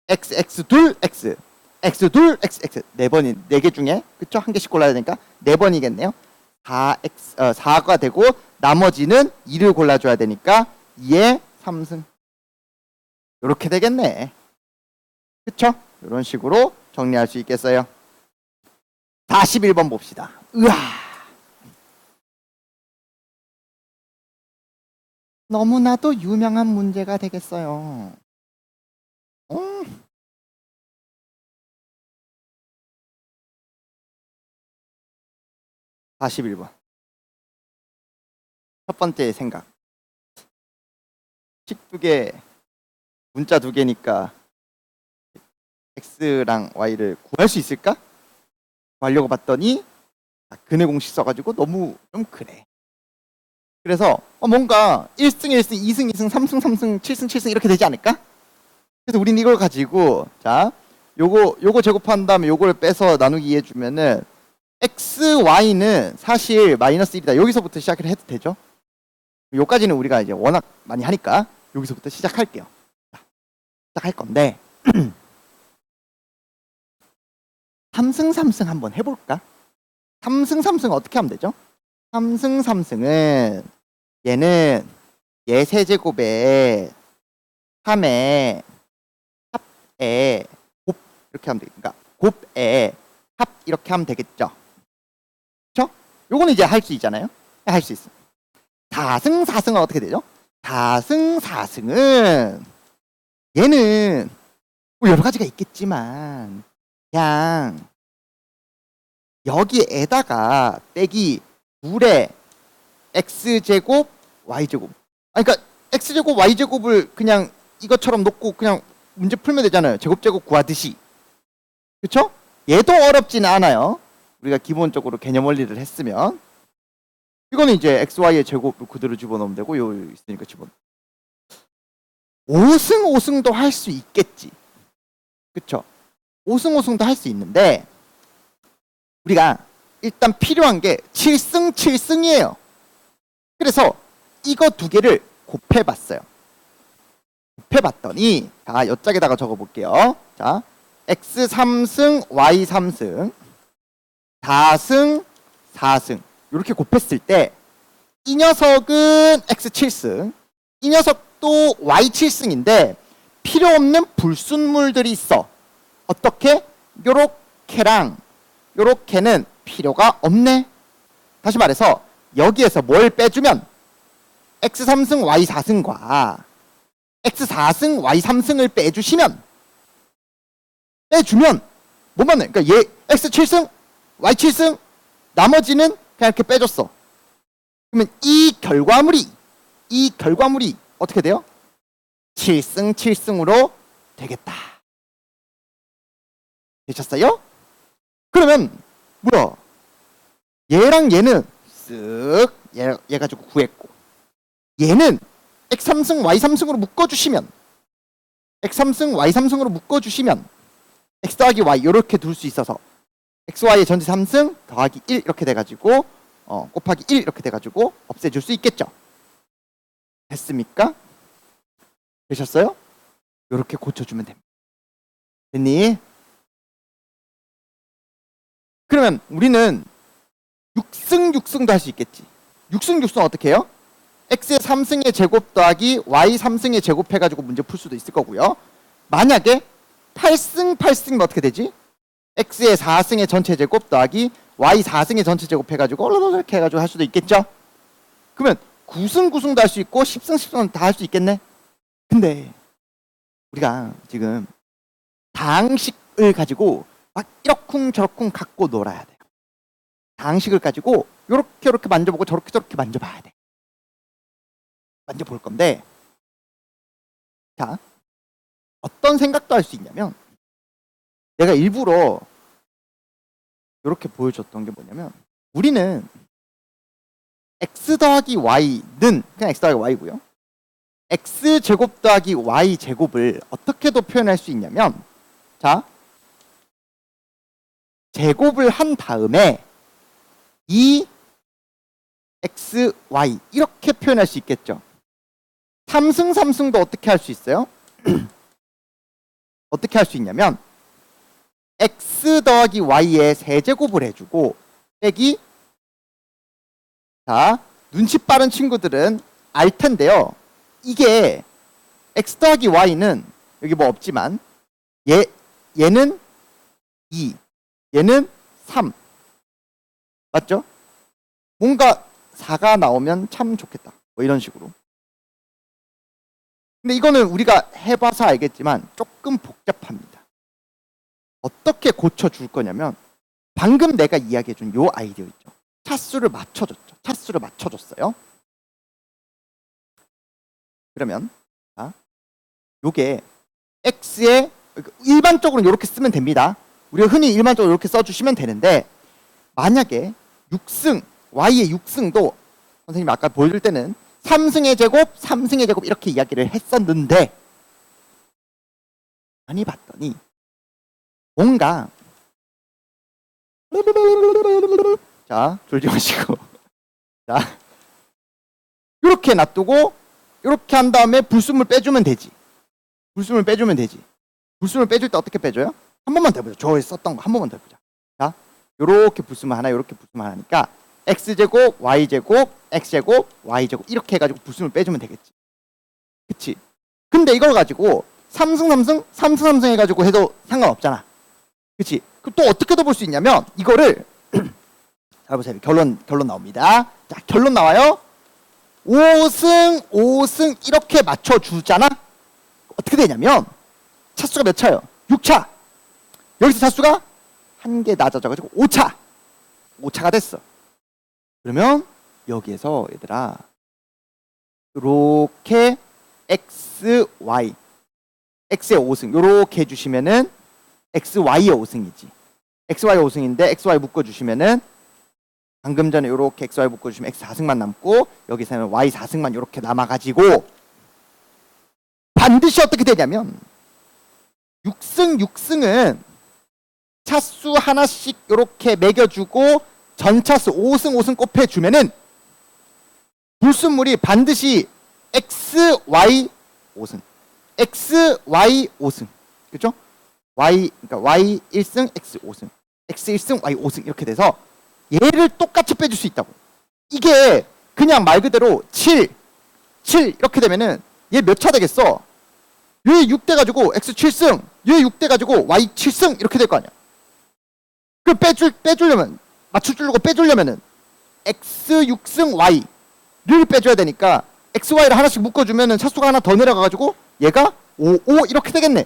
x 둘 x 둘 x 4번이 4개 중에 그쵸? 한 개씩 골라야 되니까 4번이겠네요. 4가 되고 나머지는 2를 골라줘야 되니까 2의 3승 이렇게 되겠네. 그쵸? 이런 식으로 정리할 수 있겠어요. 41번 봅시다. 너무나도 유명한 문제가 되겠어요. 41번. 첫 번째 생각. 식 2개, 문자 2개니까 x랑 y를 구할 수 있을까? 구하려고 봤더니 근해 공식 써가지고 너무 좀 그래. 그래서 뭔가 1승 1승, 2승 2승, 3승 3승, 7승 7승 이렇게 되지 않을까? 그래서 우린 이걸 가지고 요거 제곱한 다음에 요걸 빼서 나누기 해주면은 x, y는 사실 마이너스 1이다. 여기서부터 시작을 해도 되죠? 요까지는 우리가 이제 워낙 많이 하니까 여기서부터 시작할게요. 시작할 건데 3승 3승 한번 해볼까? 3승 3승 어떻게 하면 되죠? 3승 3승은 얘는 얘 세제곱에 3에 합에 곱 이렇게 하면 되니까 곱에 합 이렇게 하면 되겠죠? 그쵸? 요거는 이제 할 수 있잖아요? 할 수 있어. 다승 4승은 어떻게 되죠? 다승 4승은 얘는 뭐 여러 가지가 있겠지만 그냥 여기에다가 빼기 2의 x제곱 y제곱. 아니 그러니까 x제곱 y제곱을 그냥 이것처럼 놓고 그냥 문제 풀면 되잖아요. 제곱제곱 구하듯이. 그쵸? 얘도 어렵지는 않아요. 우리가 기본적으로 개념 원리를 했으면. 이거는 이제 xy의 제곱을 그대로 집어넣으면 되고 요 있으니까 집어넣어. 5승 5승도 할 수 있겠지. 그쵸? 5승 5승도 할 수 있는데 우리가 일단 필요한 게 7승 7승이에요. 그래서 이거 두 개를 곱해봤어요. 곱해봤더니 자, 여짝에다가 적어볼게요. 자, x 3승 y 3승 4승 4승 이렇게 곱했을 때 이 녀석은 x 7승 이 녀석도 y 7승인데 필요 없는 불순물들이 있어. 어떻게? 요렇게랑 요렇게는 필요가 없네. 다시 말해서 여기에서 뭘 빼주면 x 3승 y 4승과 x 4승 y 3승을 빼주면 뭐 맞나요? 그러니까 얘 x 7승 y 7승 나머지는 그냥 이렇게 빼줬어. 그러면 이 결과물이 어떻게 돼요? 7승 7승으로 되겠다. 되셨어요? 그러면 뭐야? 얘랑 얘는 쓱 얘 가지고 구했고 얘는 x 3승 y 3승으로 묶어주시면 x 3승 y 3승으로 묶어주시면 x 더하기 y 이렇게 둘 수 있어서 x, y의 전체 3승 더하기 1 이렇게 돼가지고 곱하기 1 이렇게 돼가지고 없애줄 수 있겠죠. 됐습니까? 되셨어요? 이렇게 고쳐주면 됩니다. 됐니? 그러면 우리는 6승 6승도 할 수 있겠지. 6승 6승 어떻게 해요? x의 3승의 제곱 더하기 y 3승의 제곱 해가지고 문제 풀 수도 있을 거고요. 만약에 8승 8승이면 어떻게 되지? x의 4승의 전체 제곱 더하기 y 4승의 전체 제곱 해가지고 이렇게 해가지고 할 수도 있겠죠. 그러면 9승 9승도 할 수 있고 10승 10승 다 할 수 있겠네. 근데 우리가 지금 다항식을 가지고 막 이러쿵저러쿵 갖고 놀아야 돼요. 다항식을 가지고 요렇게 만져보고 저렇게 만져봐야 돼. 만져볼 건데 자 어떤 생각도 할 수 있냐면 내가 일부러 이렇게 보여줬던 게 뭐냐면 우리는 x 더하기 y는 그냥 x 더하기 y고요. x 제곱 더하기 y 제곱을 어떻게도 표현할 수 있냐면 자 제곱을 한 다음에 2x y 이렇게 표현할 수 있겠죠. 3승 3승도 어떻게 할 수 있어요? 어떻게 할 수 있냐면 x 더하기 y의 세제곱을 해주고 빼기 자 눈치 빠른 친구들은 알 텐데요. 이게 x 더하기 y는 여기 뭐 없지만 얘는 2 얘는 3 맞죠? 뭔가 4가 나오면 참 좋겠다 뭐 이런 식으로. 근데 이거는 우리가 해봐서 알겠지만 조금 복잡합니다. 어떻게 고쳐줄 거냐면 방금 내가 이야기해준 요 아이디어 있죠. 차수를 맞춰줬죠. 차수를 맞춰줬어요. 그러면 요게 x의 일반적으로 이렇게 쓰면 됩니다. 우리가 흔히 일반적으로 이렇게 써주시면 되는데 만약에 6승 y의 6승도 선생님이 아까 보여줄 때는 3승의 제곱 3승의 제곱 이렇게 이야기를 했었는데 많이 봤더니 뭔가 자 졸지 마시고 자 이렇게 놔두고 이렇게 한 다음에 불순물 빼주면 되지. 불순물 빼주면 되지. 불순물 빼줄 때 어떻게 빼줘요? 한 번만 더 해보자. 저 썼던 거 한 번만 더 해보자. 자 요렇게 불순물 하나 요렇게 불순물 하나니까 x제곱 y제곱 x제곱 y제곱 이렇게 해가지고 불순물 빼주면 되겠지. 그치? 근데 이걸 가지고 3승 3승 3승 3승 해가지고 해도 상관없잖아. 그치? 그럼 또 어떻게 더 볼 수 있냐면 이거를 자 보세요. 결론 나옵니다. 자 결론 나와요. 5승, 5승 이렇게 맞춰주잖아? 어떻게 되냐면 차수가 몇 차예요? 6차. 여기서 차수가 한 개 낮아져가지고 5차. 5차가 됐어. 그러면 여기에서 얘들아 요렇게 x, y x의 5승 요렇게 해주시면은 x, y의 5승이지. x, y 5승인데 x, y 묶어주시면은 방금 전에 요렇게 x, y 묶어주시면 x 4승만 남고 여기서는 y 4승만 요렇게 남아가지고 반드시 어떻게 되냐면 6승, 6승은 차수 하나씩 요렇게 매겨주고 전차수 5승, 5승 곱해주면은 불순물이 반드시 x, y 5승 x, y 5승 그죠? 그러니까 y 1승, x 5승 x 1승, y 5승 이렇게 돼서 얘를 똑같이 빼줄 수 있다고. 이게 그냥 말 그대로 7 이렇게 되면은 얘 몇 차 되겠어? 얘 6 돼가지고 x 7승 얘 6 돼가지고 y 7승 이렇게 될 거 아니야. 그 빼주려면 맞춰주려고 빼주려면은 x 6승 y를 빼줘야 되니까 x, y를 하나씩 묶어주면은 차수가 하나 더 내려가가지고 얘가 5 이렇게 되겠네.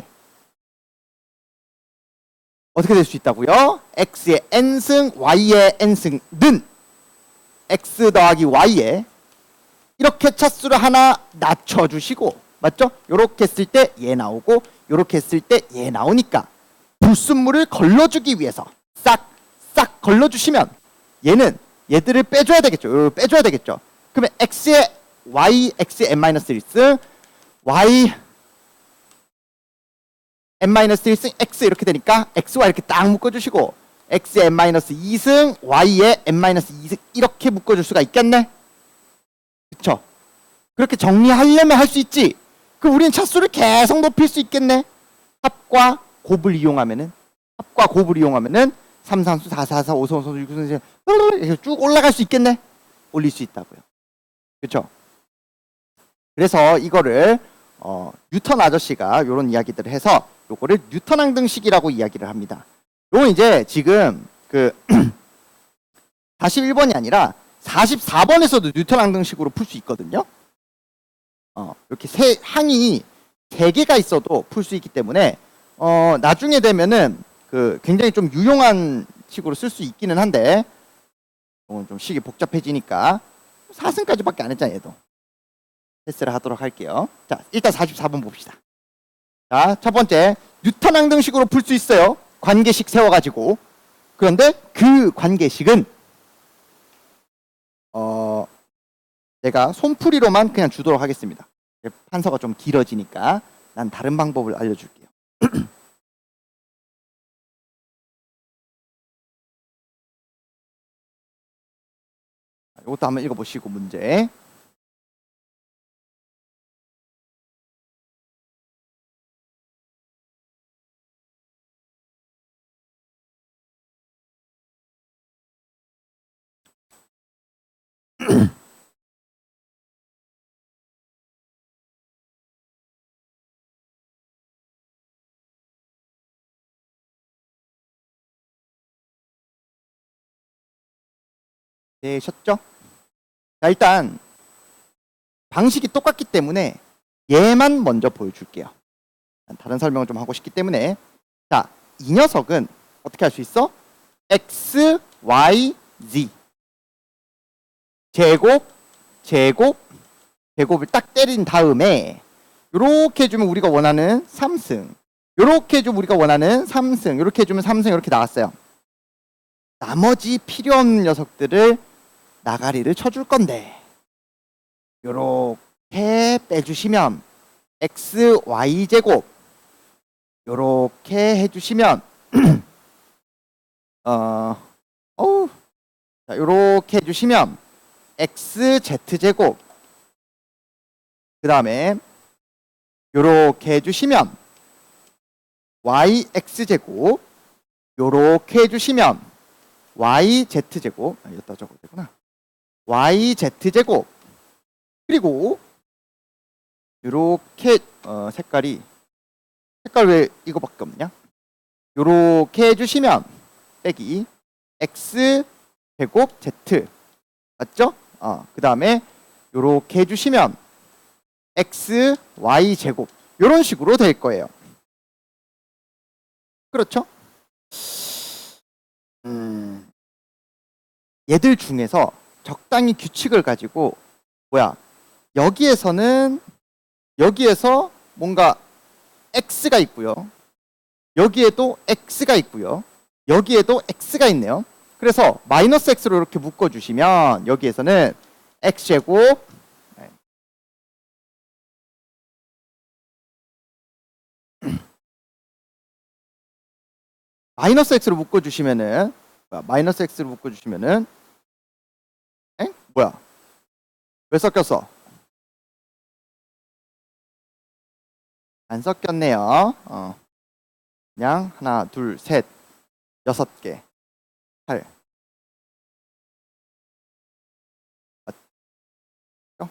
어떻게 될 수 있다고요? x의 n승, y의 n승는 x 더하기 y에 이렇게 차수를 하나 낮춰주시고 맞죠? 요렇게 했을 때 얘 나오고 요렇게 했을 때 얘 나오니까 불순물을 걸러주기 위해서 싹 걸러주시면 얘들을 빼줘야 되겠죠. 빼줘야 되겠죠. 그러면 x의 y, x의 n-1승 y n-1승 x 이렇게 되니까 x, y 이렇게 딱 묶어주시고 x의 n-2승 y의 n-2승 이렇게 묶어줄 수가 있겠네. 그쵸? 그렇게 정리하려면 할 수 있지. 그럼 우리는 차수를 계속 높일 수 있겠네. 합과 곱을 이용하면은 3상수, 444, 5선수, 6선수 이렇게 쭉 올라갈 수 있겠네. 올릴 수 있다고요. 그쵸? 그래서 이거를 뉴턴 아저씨가 이런 이야기들을 해서 요거를 뉴턴 항등식이라고 이야기를 합니다. 요건 이제 지금 그 41번이 아니라 44번에서도 뉴턴 항등식으로 풀 수 있거든요. 이렇게 항이 3개가 있어도 풀 수 있기 때문에 나중에 되면은 그 굉장히 좀 유용한 식으로 쓸 수 있기는 한데 좀 식이 복잡해지니까 4승까지밖에 안 했잖아 얘도. 패스를 하도록 할게요. 자, 일단 44번 봅시다. 자, 첫 번째 뉴턴 항등식으로 풀 수 있어요. 관계식 세워가지고. 그런데 그 관계식은 내가 손풀이로만 그냥 주도록 하겠습니다. 판서가 좀 길어지니까 난 다른 방법을 알려줄게요. 이것도 한번 읽어보시고 문제. 되셨죠? 자, 일단 방식이 똑같기 때문에 얘만 먼저 보여줄게요. 다른 설명을 좀 하고 싶기 때문에. 자, 이 녀석은 어떻게 할 수 있어? x, y, z 제곱을 딱 때린 다음에 요렇게 해주면 우리가 원하는 3승, 요렇게 해주면 우리가 원하는 3승, 요렇게 해주면 3승 이렇게 나왔어요. 나머지 필요 없는 녀석들을 나가리를 쳐줄 건데 요렇게 빼주시면 x, y 제곱 요렇게 해주시면 자, 요렇게 해주시면 x, z 제곱 그 다음에 요렇게 해주시면 y, x 제곱 요렇게 해주시면 y, z 제곱 여기다 적어도 되구나. y, z 제곱 그리고 요렇게 색깔 왜 이거밖에 없냐? 요렇게 해주시면 빼기 x 제곱 z 맞죠? 그 다음에 요렇게 해주시면 x, y 제곱 요런 식으로 될 거예요. 그렇죠? 얘들 중에서 적당히 규칙을 가지고 여기에서 뭔가 x가 있고요. 여기에도 x가 있고요. 여기에도 x가 있네요. 그래서 마이너스 x로 이렇게 묶어주시면 여기에서는 x제곱 마이너스 x로 묶어주시면은 마이너스 x로 묶어주시면은 뭐야? 왜 섞였어? 안 섞였네요. 그냥 하나, 둘, 셋, 6개, 8. 맞죠?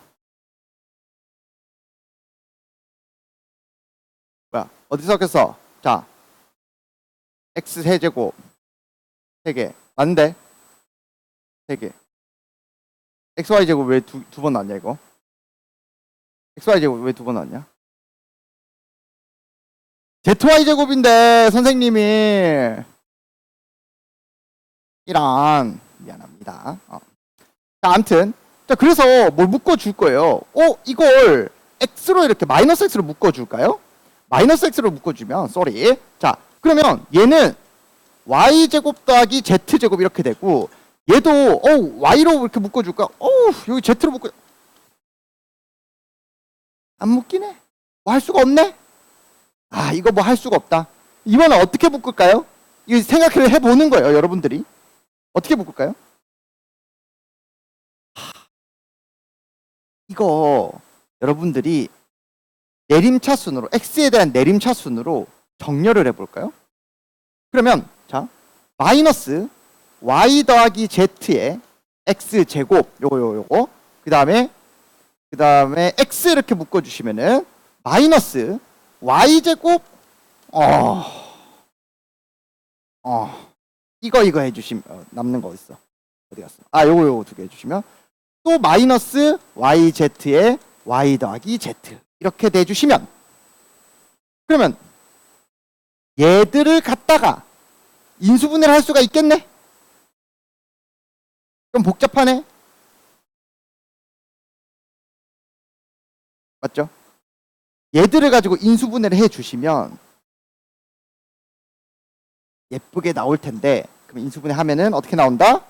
뭐야? 어디 섞였어? 자, x 세제곱 3개. 맞는데? 3개. xy 제곱 왜 두 번 나왔냐 이거? xy 제곱 왜 두 번 나왔냐? zy 제곱인데 선생님이 이란 미안합니다. 자, 아무튼 자 그래서 뭘 묶어줄 거예요. 이걸 x로 이렇게 마이너스 x로 묶어줄까요? 마이너스 x로 묶어주면 쏘리. 자 그러면 얘는 y 제곱 더하기 z 제곱 이렇게 되고 얘도 y로 이렇게 묶어줄까? 여기 z로 묶어 안 묶이네. 뭐 할 수가 없네. 이거 뭐 할 수가 없다. 이번엔 어떻게 묶을까요? 이거 생각을 해보는 거예요, 여러분들이. 어떻게 묶을까요? 이거 여러분들이 내림차순으로 x에 대한 내림차순으로 정렬을 해볼까요? 그러면 자 마이너스 y 더하기 z의 x제곱 요거 그 다음에 x 이렇게 묶어주시면은 마이너스 y제곱 이거 해주시면 남는 거 있어. 어디 갔어? 요거 2개 해주시면 또 마이너스 yz의 y 더하기 z 이렇게 내주시면 그러면 얘들을 갖다가 인수분해를 할 수가 있겠네? 좀 복잡하네? 맞죠? 얘들을 가지고 인수분해를 해주시면 예쁘게 나올 텐데 그럼 인수분해 하면은 어떻게 나온다?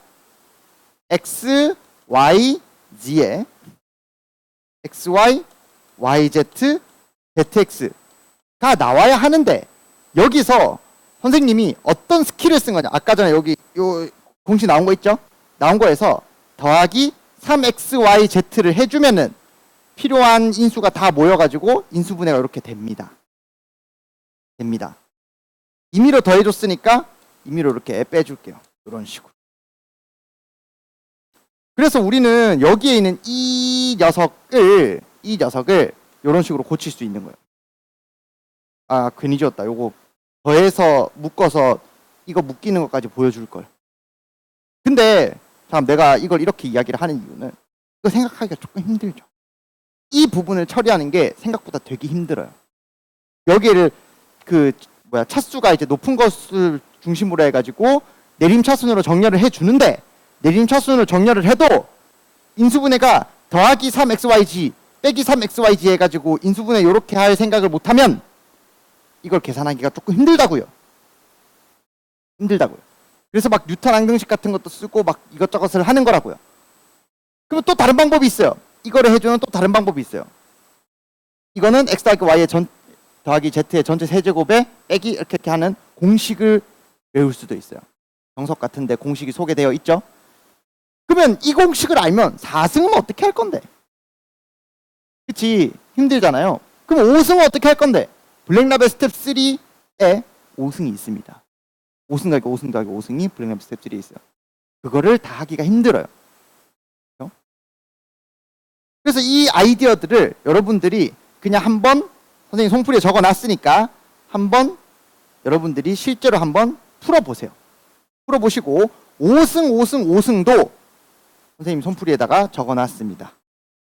x, y, z에 x, y, y, z, zx가 나와야 하는데 여기서 선생님이 어떤 스킬을 쓴 거냐? 아까 전에 여기 요 공식 나온 거 있죠? 나온 거에서 더하기 3xyz를 해주면은 필요한 인수가 다 모여가지고 인수분해가 이렇게 됩니다. 임의로 더해줬으니까 임의로 이렇게 빼줄게요. 이런 식으로. 그래서 우리는 여기에 있는 이 녀석을 이런 식으로 고칠 수 있는 거예요. 괜히 지웠다. 요거 더해서 묶어서 이거 묶이는 것까지 보여줄 걸. 근데 참 내가 이걸 이렇게 이야기를 하는 이유는 이거 생각하기가 조금 힘들죠. 이 부분을 처리하는 게 생각보다 되게 힘들어요. 여기를 차수가 이제 높은 것을 중심으로 해가지고 내림차순으로 정렬을 해주는데 내림차순으로 정렬을 해도 인수분해가 더하기 3xyz 빼기 3xyz 해가지고 인수분해 이렇게 할 생각을 못하면 이걸 계산하기가 조금 힘들다고요. 그래서 막 뉴턴 항등식 같은 것도 쓰고 막 이것저것을 하는 거라고요. 그럼 또 다른 방법이 있어요. 이거를 해주는 또 다른 방법이 있어요. 이거는 x 더하기 y의 더하기 z의 전체 세제곱에 빼기 이렇게 하는 공식을 외울 수도 있어요. 정석 같은데 공식이 소개되어 있죠. 그러면 이 공식을 알면 4승은 어떻게 할 건데? 그치? 힘들잖아요. 그럼 5승은 어떻게 할 건데? 블랙라벨 스텝 3에 5승이 있습니다. 5승 더하기 5승 더하기 5승이 블랙라벨 스텝 3에 있어요. 그거를 다 하기가 힘들어요. 그래서 이 아이디어들을 여러분들이 그냥 한번 선생님 송풀이에 적어놨으니까 한번 여러분들이 실제로 한번 풀어보세요. 풀어보시고 5승, 5승, 5승도 선생님 손풀이에다가 적어놨습니다.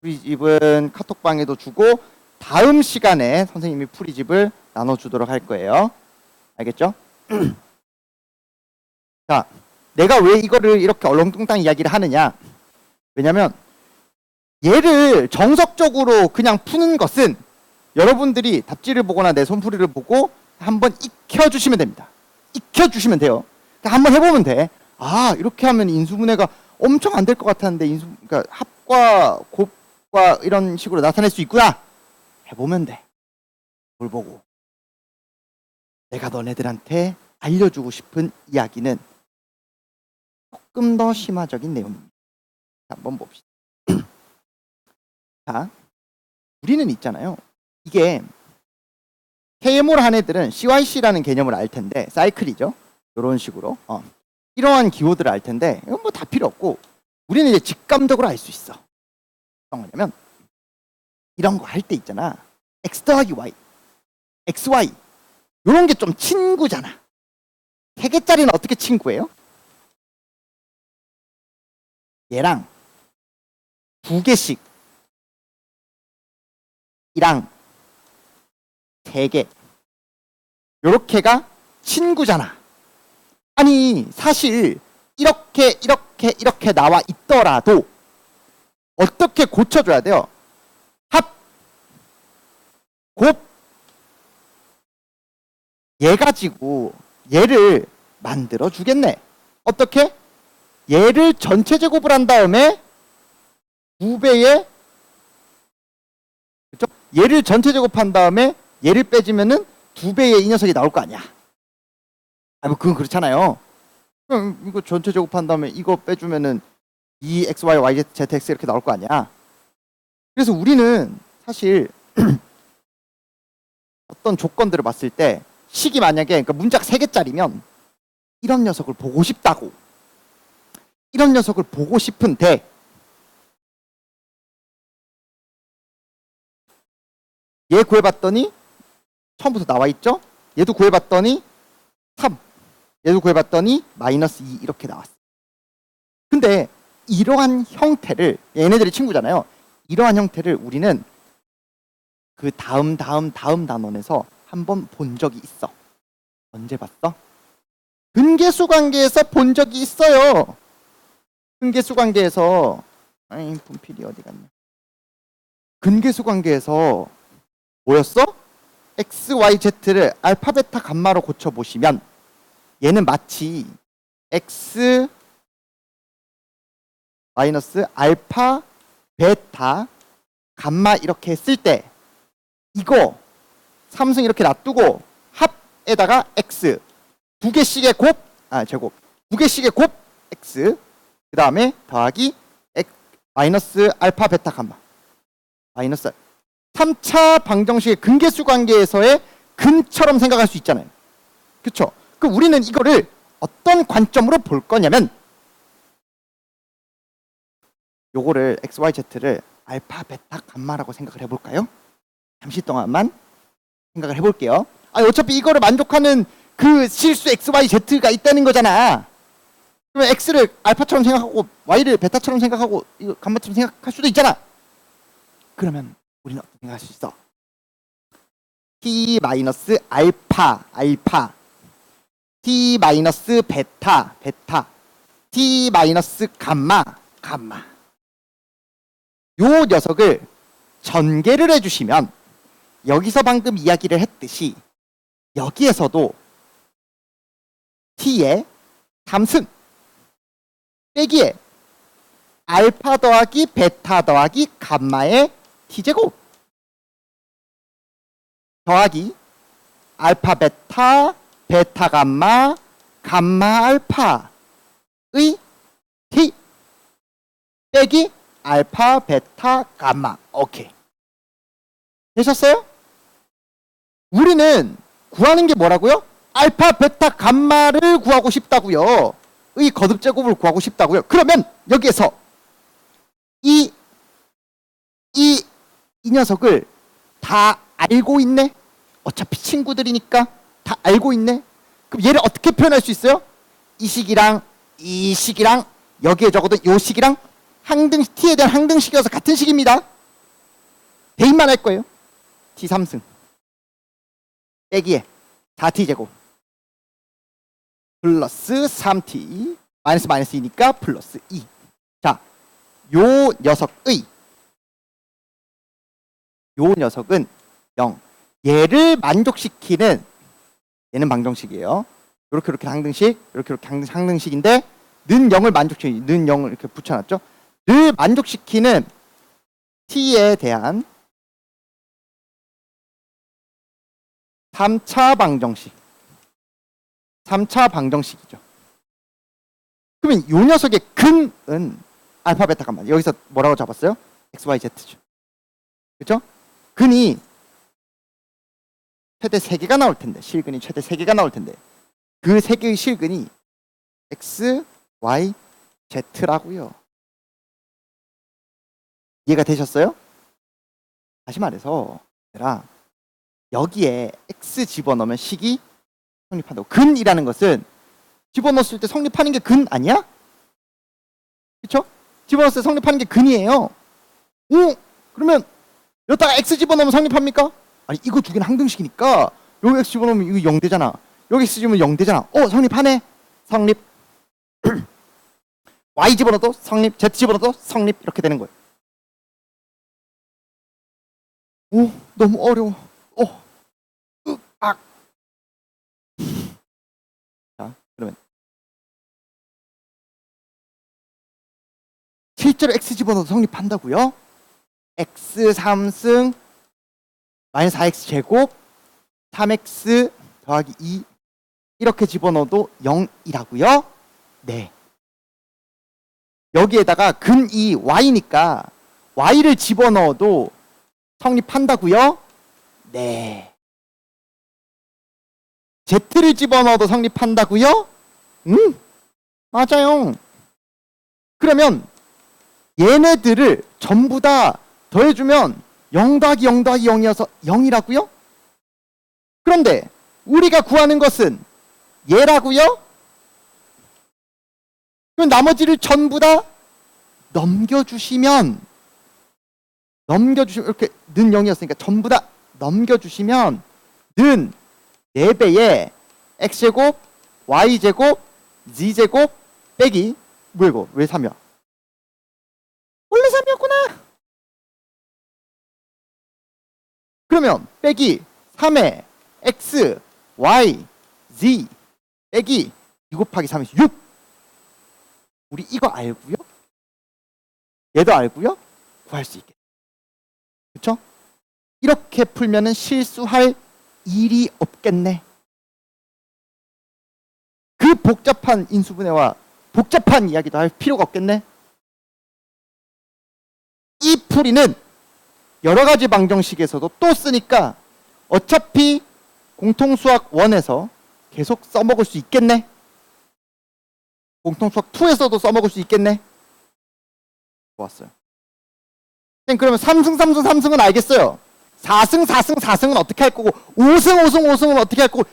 풀이집은 카톡방에도 주고 다음 시간에 선생님이 풀이집을 나눠주도록 할 거예요. 알겠죠? 자, 내가 왜 이거를 이렇게 얼렁뚱땅 이야기를 하느냐? 왜냐면 얘를 정석적으로 그냥 푸는 것은 여러분들이 답지를 보거나 내 손풀이를 보고 한번 익혀주시면 됩니다. 익혀주시면 돼요. 그러니까 한번 해보면 돼. 아, 이렇게 하면 인수분해가 엄청 안 될 것 같았는데 그러니까 합과 곱과 이런 식으로 나타낼 수 있구나. 해보면 돼. 뭘 보고. 내가 너네들한테 알려주고 싶은 이야기는 조금 더 심화적인 내용입니다. 한번 봅시다. 자, 우리는 있잖아요. 이게 KMO를 한 애들은 CYC라는 개념을 알 텐데, 사이클이죠. 이런 식으로. 이러한 기호들을 알 텐데, 이건 뭐 다 필요 없고, 우리는 이제 직감적으로 알 수 있어. 어떤 거냐면, 이런 거 할 때 있잖아. X 더하기 Y, XY. 이런 게 좀 친구잖아. 3개짜리는 어떻게 친구예요? 얘랑 2개씩 이랑 3개 요렇게가 친구잖아. 아니 사실 이렇게 나와 있더라도 어떻게 고쳐줘야 돼요? 합, 곱, 얘 가지고 얘를 만들어 주겠네. 어떻게? 얘를 전체 제곱을 한 다음에 2배의 그렇죠? 얘를 전체 제곱한 다음에 얘를 빼주면은 2배의 이 녀석이 나올 거 아니야. 뭐 그건 그렇잖아요. 그럼 이거 전체 제곱한 다음에 이거 빼주면은 2xy, yz, zx 이렇게 나올 거 아니야. 그래서 우리는 사실 어떤 조건들을 봤을 때 식이 만약에 그러니까 문짝 3개짜리면 이런 녀석을 보고 싶다고. 이런 녀석을 보고 싶은데 얘 구해봤더니 처음부터 나와 있죠? 얘도 구해봤더니 3, 얘도 구해봤더니 마이너스 2 이렇게 나왔어. 근데 이러한 형태를 얘네들이 친구잖아요. 이러한 형태를 우리는 그 다음 단원에서 한번 본 적이 있어. 언제 봤어? 근계수 관계에서 본 적이 있어요. 근계수 관계에서 아니 분필이 어디 갔냐? 근계수 관계에서 뭐였어? x, y, z를 알파, 베타, 감마로 고쳐보시면 얘는 마치 x 마이너스 알파, 베타, 감마 이렇게 했을 때 이거 삼승 이렇게 놔두고 합에다가 x 2개씩의 곱, 제곱 2개씩의 곱 x 그 다음에 더하기 x 마이너스 알파, 베타, 감마 마이너스 3차 방정식의 근계수 관계에서의 근처럼 생각할 수 있잖아요. 그렇죠? 그럼 우리는 이거를 어떤 관점으로 볼 거냐면 요거를 x, y, z를 알파, 베타, 감마라고 생각을 해볼까요? 잠시 동안만 생각을 해볼게요. 어차피 이거를 만족하는 그 실수 x, y, z가 있다는 거잖아. 그러면 x를 알파처럼 생각하고 y를 베타처럼 생각하고 이거 감마처럼 생각할 수도 있잖아. 그러면 우리는 어떻게 생각할 수 있어? t 마이너스 알파, t 마이너스 베타, t 마이너스 감마. 요 녀석을 전개를 해주시면 여기서 방금 이야기를 했듯이 여기에서도 t의 3승 빼기에 알파 더하기 베타 더하기 감마의 t제곱 더하기 알파 베타, 베타 감마, 감마 알파의 t 빼기 알파 베타 감마. 오케이. 되셨어요? 우리는 구하는 게 뭐라고요? 알파 베타 감마를 구하고 싶다고요. 의 거듭 제곱을 구하고 싶다고요. 그러면 여기에서 이 녀석을 다 알고 있네? 어차피 친구들이니까 다 알고 있네? 그럼 얘를 어떻게 표현할 수 있어요? 이 식이랑 이 식이랑 여기에 적어도 요 식이랑 t에 대한 항등식이어서 같은 식입니다. 대입만 할 거예요. t 3승 빼기에 4t 제곱 플러스 3t 마이너스 마이너스 2니까 플러스 2. 자, 요 녀석은 0. 얘를 만족시키는 얘는 방정식이에요. 이렇게 항등식, 이렇게 항등식인데 는 0을 만족시키는 는 0을 이렇게 붙여놨죠. 를 만족시키는 t에 대한 3차 방정식이죠. 그러면 이 녀석의 근은 알파 베타가 맞아요. 여기서 뭐라고 잡았어요? XYZ죠. 그렇죠? 근이 최대 3개가 나올 텐데, 실근이 최대 3개가 나올 텐데 그 3개의 실근이 X, Y, Z라고요. 이해가 되셨어요? 다시 말해서 얘들아, 여기에 X 집어넣으면 식이 성립한다고. 근이라는 것은 집어넣었을 때 성립하는 게 근 아니야? 그쵸? 집어넣었을 때 성립하는 게 근이에요. 오! 그러면 여기다가 X 집어넣으면 성립합니까? 아니, 이거 두 개는 항등식이니까 여기 X 집어넣으면 이거 0 되잖아. 여기 X 집어넣으면 0 되잖아. 성립하네. 성립. Y 집어넣어도 성립, Z 집어넣어도 성립. 이렇게 되는 거예요. 오, 너무 어려워. 자, 그러면 실제로 X 집어넣어도 성립한다고요? X 3승 마이너스 4X 제곱 3X 더하기 2 이렇게 집어넣어도 0이라고요? 네. 여기에다가 근이 Y니까 Y를 집어넣어도 성립한다고요? 네. Z를 집어넣어도 성립한다고요? 맞아요. 그러면 얘네들을 전부 다 더해주면 0 더하기 0 더하기 0이어서 0이라고요? 그런데 우리가 구하는 것은 얘라고요? 그럼 나머지를 전부 다 넘겨주시면 이렇게 는 0이었으니까 전부 다 넘겨주시면 는 4배의 x제곱, y제곱, z제곱 빼기 뭐야 이거? 왜 3이야? 원래 3이었구나. 그러면 빼기 3의 x, y, z 빼기 2 곱하기 3에서 6. 우리 이거 알고요? 얘도 알고요? 구할 수 있게. 그쵸? 이렇게 풀면은 실수할 일이 없겠네. 그 복잡한 인수분해와 복잡한 이야기도 할 필요가 없겠네. 이 풀이는 여러 가지 방정식에서도 또 쓰니까 어차피 공통수학 1에서 계속 써먹을 수 있겠네. 공통수학 2에서도 써먹을 수 있겠네. 좋았어요. 그러면 3승은 알겠어요. 4승은 어떻게 할 거고 5승은 어떻게 할 거고.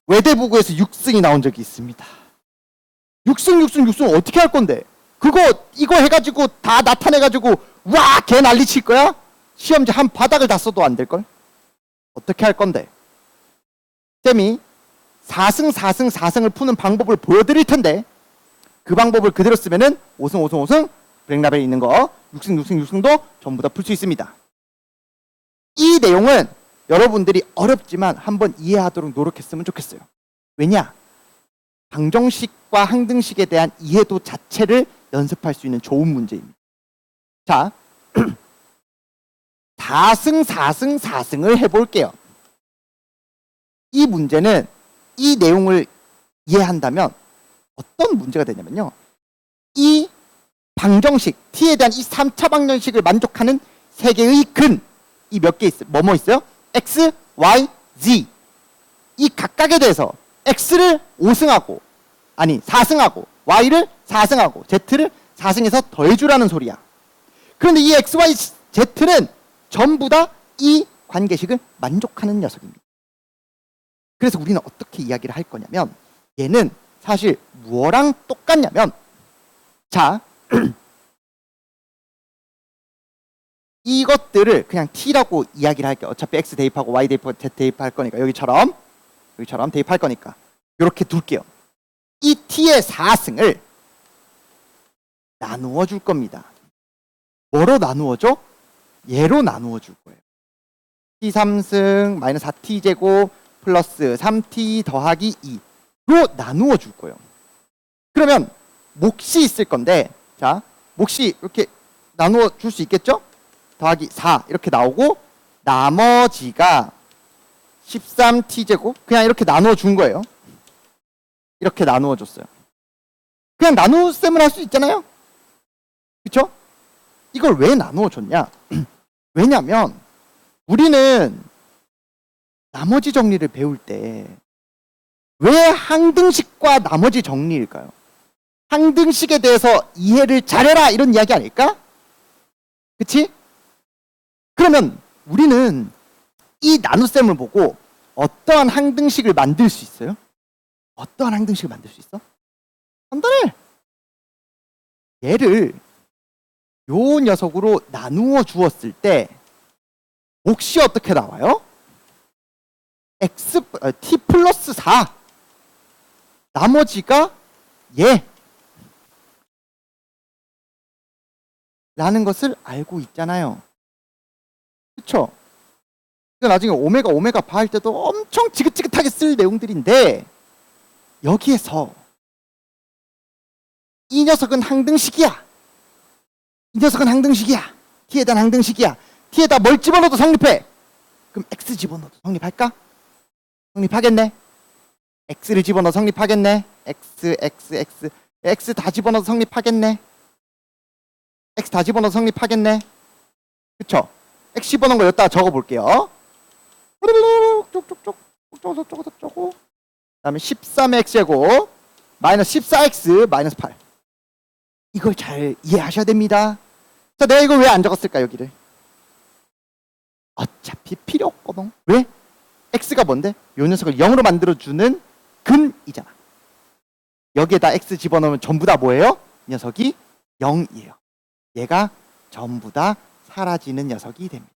외대부고에서 6승이 나온 적이 있습니다. 6승 어떻게 할 건데? 이거 해가지고 다 나타내가지고 와 개 난리 칠 거야? 시험지 한 바닥을 다 써도 안 될걸? 어떻게 할 건데? 쌤이 4승을 푸는 방법을 보여드릴 텐데 그 방법을 그대로 쓰면은 5승 브렉라벨에 있는 거 6승도 전부 다 풀 수 있습니다. 이 내용은 여러분들이 어렵지만 한번 이해하도록 노력했으면 좋겠어요. 왜냐? 방정식과 항등식에 대한 이해도 자체를 연습할 수 있는 좋은 문제입니다. 자, 4승을 해볼게요. 이 문제는 이 내용을 이해한다면 어떤 문제가 되냐면요. 이 방정식, t에 대한 이 3차 방정식을 만족하는 세 개의 근, 이 몇 개 있어요? 뭐뭐 있어요? x, y, z. 이 각각에 대해서 x를 5승하고, 아니 4승하고, y를 4승하고, z를 4승해서 더해주라는 소리야. 그런데 이 x, y, z는 전부 다 이 관계식을 만족하는 녀석입니다. 그래서 우리는 어떻게 이야기를 할 거냐면 얘는 사실 뭐랑 똑같냐면 자 이것들을 그냥 t라고 이야기를 할게요. 어차피 x 대입하고 y 대입하고 z 대입할 거니까 여기처럼 대입할 거니까 이렇게 둘게요. 이 t의 4승을 나누어 줄 겁니다. 뭐로 나누어줘? 얘로 나누어 줄 거예요. t 3승 마이너스 4t 제곱 플러스 3t 더하기 2로 나누어 줄 거예요. 그러면 몫이 있을 건데, 자, 몫이 이렇게 나누어 줄 수 있겠죠? 더하기 4 이렇게 나오고 나머지가 13t 제곱 그냥 이렇게 나누어 준 거예요. 이렇게 나누어 줬어요. 그냥 나누셈을 할 수 있잖아요. 그쵸? 이걸 왜 나누어 줬냐? 왜냐면 우리는 나머지 정리를 배울 때 왜 항등식과 나머지 정리일까요? 항등식에 대해서 이해를 잘해라 이런 이야기 아닐까? 그치? 그러면 우리는 이 나눗셈을 보고 어떠한 항등식을 만들 수 있어요? 어떠한 항등식을 만들 수 있어? 간단해. 얘를 요 녀석으로 나누어 주었을 때 몫이 어떻게 나와요? t 플러스 4 나머지가 얘 라는 것을 알고 있잖아요. 그쵸? 나중에 오메가 바 할 때도 엄청 지긋지긋하게 쓸 내용들인데 여기에서 이 녀석은 항등식이야. 이 녀석은 항등식이야. t에 대한 항등식이야. t에다 뭘 집어넣어도 성립해. 그럼 x 집어넣어도 성립할까? 성립하겠네. x를 집어넣어 성립하겠네. x 다 집어넣어서 성립하겠네. x 다 집어넣어 성립하겠네. 그쵸? x 집어넣은 거 여기다가 적어볼게요. 쪽쪽쪽 쪼고 그 다음에 13x 제곱 마이너스 14x 마이너스 8 이걸 잘 이해하셔야 됩니다. 자, 내가 이걸 왜 안 적었을까 여기를? 어차피 필요 없거든. 왜? x가 뭔데? 요 녀석을 0으로 만들어주는 근이잖아. 여기에다 x 집어넣으면 전부 다 뭐예요? 이 녀석이 0이에요. 얘가 전부 다 사라지는 녀석이 됩니다.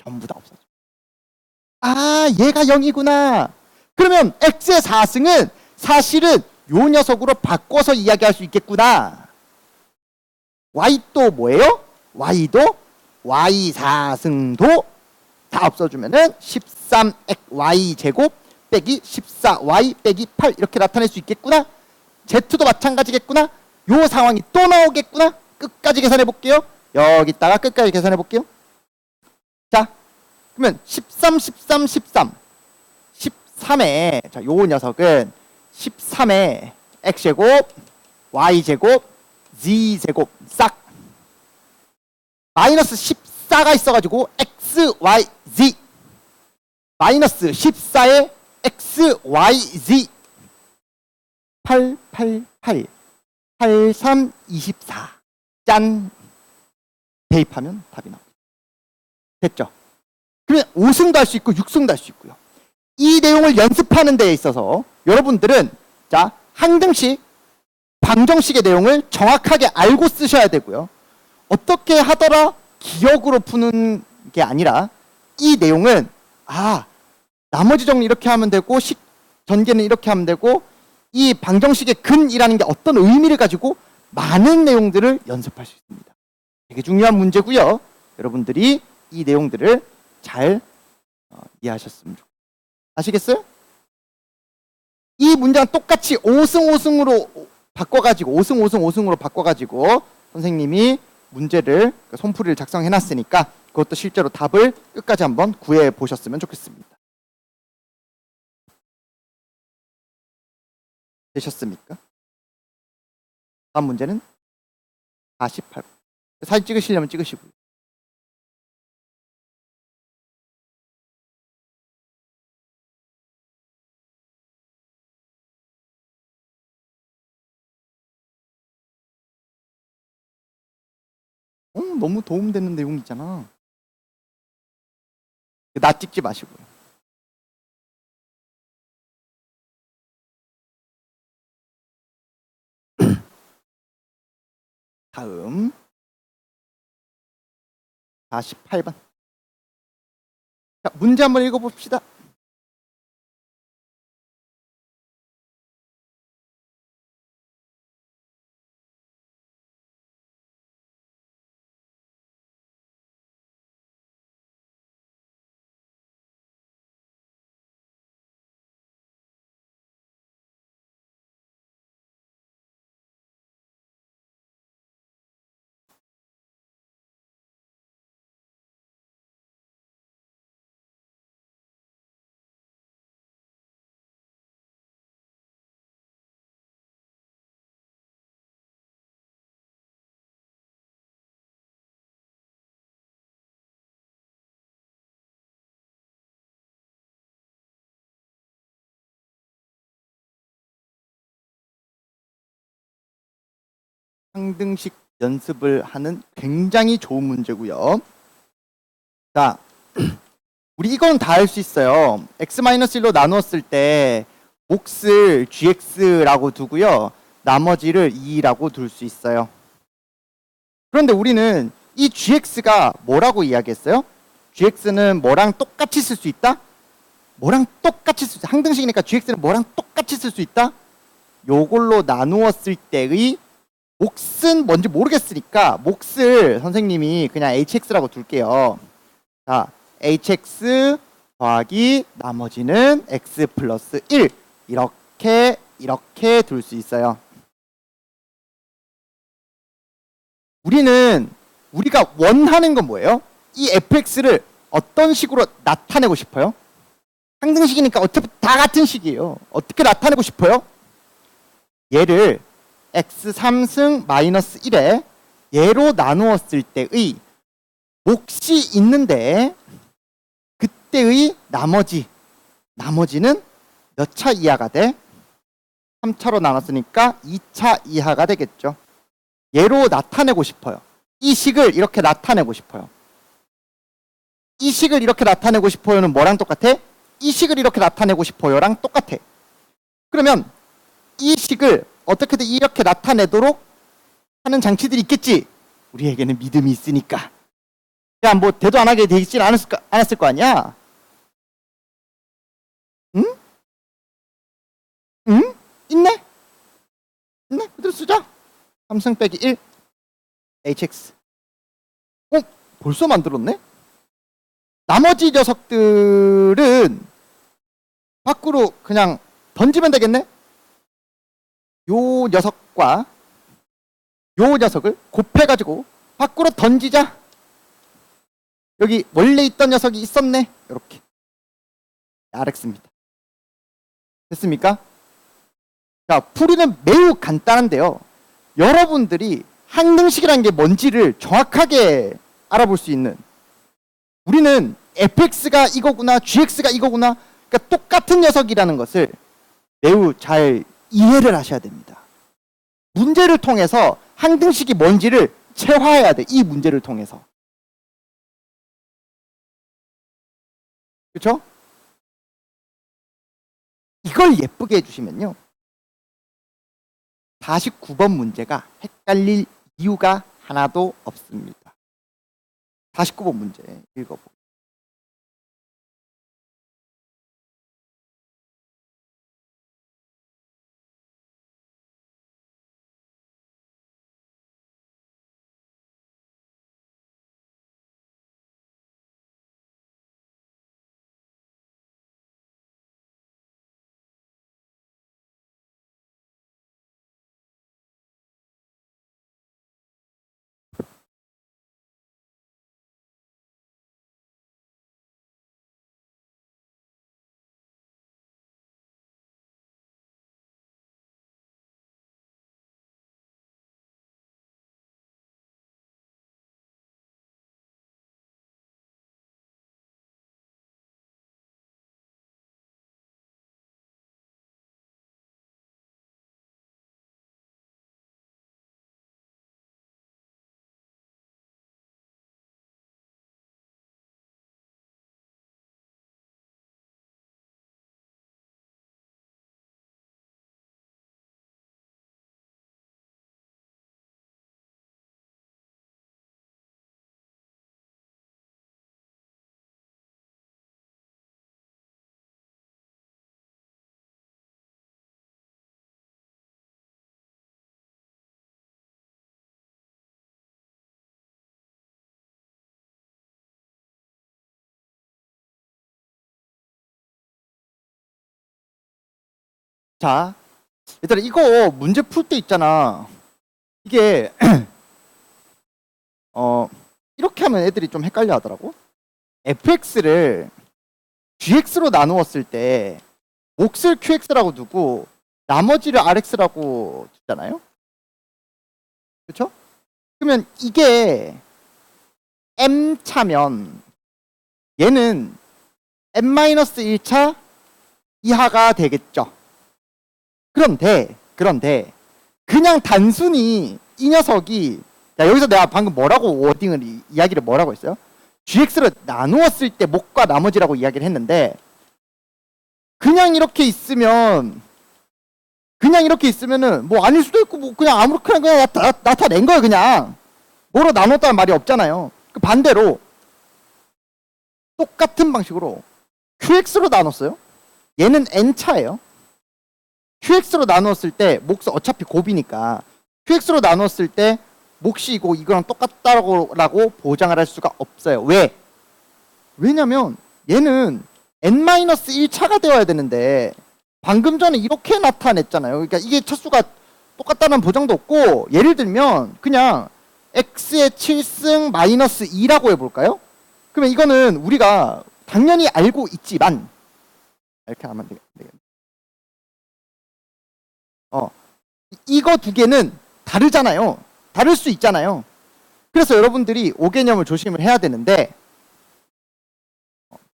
전부 다 없어져. 얘가 0이구나. 그러면 x의 4승은 사실은 요 녀석으로 바꿔서 이야기할 수 있겠구나. y도 뭐예요? y도 y 4승도 다 없어주면은 13y 제곱 빼기 14y 빼기 8 이렇게 나타낼 수 있겠구나. z도 마찬가지겠구나. 요 상황이 또 나오겠구나. 끝까지 계산해 볼게요. 여기다가 끝까지 계산해 볼게요. 자, 그러면 13에 자, 요 녀석은 13에 x제곱 y제곱 z제곱 싹 마이너스 14가 있어가지고 xyz 마이너스 14에 xyz 888 83 24 짠 대입하면 답이 나옵니다. 됐죠? 그러면 5승도 할 수 있고 6승도 할 수 있고요. 이 내용을 연습하는 데에 있어서 여러분들은 자, 항등식, 방정식의 내용을 정확하게 알고 쓰셔야 되고요. 어떻게 하더라 기억으로 푸는 게 아니라 이 내용은 나머지 정리 이렇게 하면 되고 전개는 이렇게 하면 되고 이 방정식의 근이라는 게 어떤 의미를 가지고 많은 내용들을 연습할 수 있습니다. 되게 중요한 문제고요. 여러분들이 이 내용들을 잘 이해하셨으면 좋겠습니다. 아시겠어요? 이 문제는 똑같이 5승 5승으로 바꿔가지고 5승 5승 5승으로 바꿔가지고 선생님이 문제를 손풀이를 작성해 놨으니까 그것도 실제로 답을 끝까지 한번 구해 보셨으면 좋겠습니다. 되셨습니까? 다음 문제는 48번. 사진 찍으시려면 찍으시고요. 너무 도움되는 내용이잖아. 나 찍지 마시고요. 다음 48번. 자, 문제 한번 읽어봅시다. 상등식 연습을 하는 굉장히 좋은 문제고요. 자, 우리 이건 다 할 수 있어요. x-1로 나누었을 때 몫을 gx라고 두고요. 나머지를 2라고 둘 수 있어요. 그런데 우리는 이 gx가 뭐라고 이야기했어요? gx는 뭐랑 똑같이 쓸 수 있다? 뭐랑 똑같이 쓸 수 있다. 항등식이니까 gx는 뭐랑 똑같이 쓸 수 있다? 요걸로 나누었을 때의 몫은 뭔지 모르겠으니까 몫을 선생님이 그냥 hx라고 둘게요. 자, hx 더하기 나머지는 x 플러스 1 이렇게 둘 수 있어요. 우리가 원하는 건 뭐예요? 이 fx를 어떤 식으로 나타내고 싶어요? 항등식이니까 어차피 다 같은 식이에요. 어떻게 나타내고 싶어요? 얘를 x3승 마이너스 1에 얘로 나누었을 때의 몫이 있는데 그때의 나머지는 몇 차 이하가 돼? 3차로 나눴으니까 2차 이하가 되겠죠. 얘로 나타내고 싶어요. 이 식을 이렇게 나타내고 싶어요. 이 식을 이렇게 나타내고 싶어요는 뭐랑 똑같아? 이 식을 이렇게 나타내고 싶어요랑 똑같아. 그러면 이 식을 어떻게든 이렇게 나타내도록 하는 장치들이 있겠지. 우리에게는 믿음이 있으니까. 야, 뭐 대도 안 하게 되진 않았을 거 아니야? 응? 응? 있네? 있네? 그대로 쓰자. 3승 빼기 1 hx. 벌써 만들었네? 나머지 녀석들은 밖으로 그냥 던지면 되겠네? 요 녀석과 요 녀석을 곱해가지고 밖으로 던지자. 여기 원래 있던 녀석이 있었네. 이렇게 rx입니다. 됐습니까? 자, 풀이는 매우 간단한데요. 여러분들이 항등식이라는 게 뭔지를 정확하게 알아볼 수 있는, 우리는 fx가 이거구나, gx가 이거구나, 그러니까 똑같은 녀석이라는 것을 매우 잘 이해를 하셔야 됩니다. 문제를 통해서 항등식이 뭔지를 체화해야 돼. 이 문제를 통해서. 그렇죠? 이걸 예쁘게 해주시면요. 49번 문제가 헷갈릴 이유가 하나도 없습니다. 49번 문제 읽어볼게요. 자, 얘들아, 이거 문제 풀 때 있잖아. 이게, 이렇게 하면 애들이 좀 헷갈려 하더라고. fx를 gx로 나누었을 때, 몫을 qx라고 두고, 나머지를 rx라고 두잖아요? 그쵸? 그러면 이게 m차면, 얘는 n-1차 이하가 되겠죠. 그런데 그냥 단순히 이 녀석이, 자, 여기서 내가 방금 뭐라고 워딩을 이야기를 뭐라고 했어요? gx를 나누었을 때 몫과 나머지라고 이야기를 했는데, 그냥 이렇게 있으면은 뭐 아닐 수도 있고 뭐 그냥 아무렇게나 그냥 나타낸 거예요. 그냥 뭐로 나눴다는 말이 없잖아요. 그 반대로 똑같은 방식으로 qx로 나눴어요. 얘는 n차예요. qx로 나누었을 때 몫은 어차피 곱이니까 qx로 나누었을 때 몫이 이거랑 똑같다라고 보장을 할 수가 없어요. 왜? 왜냐면 얘는 n-1차가 되어야 되는데 방금 전에 이렇게 나타냈잖아요. 그러니까 이게 차수가 똑같다는 보장도 없고, 예를 들면 그냥 x의 7승 마이너스 2라고 해볼까요? 그러면 이거는 우리가 당연히 알고 있지만 이렇게 하면 되겠네. 이거 두 개는 다르잖아요. 다를 수 있잖아요. 그래서 여러분들이 오개념을 조심을 해야 되는데,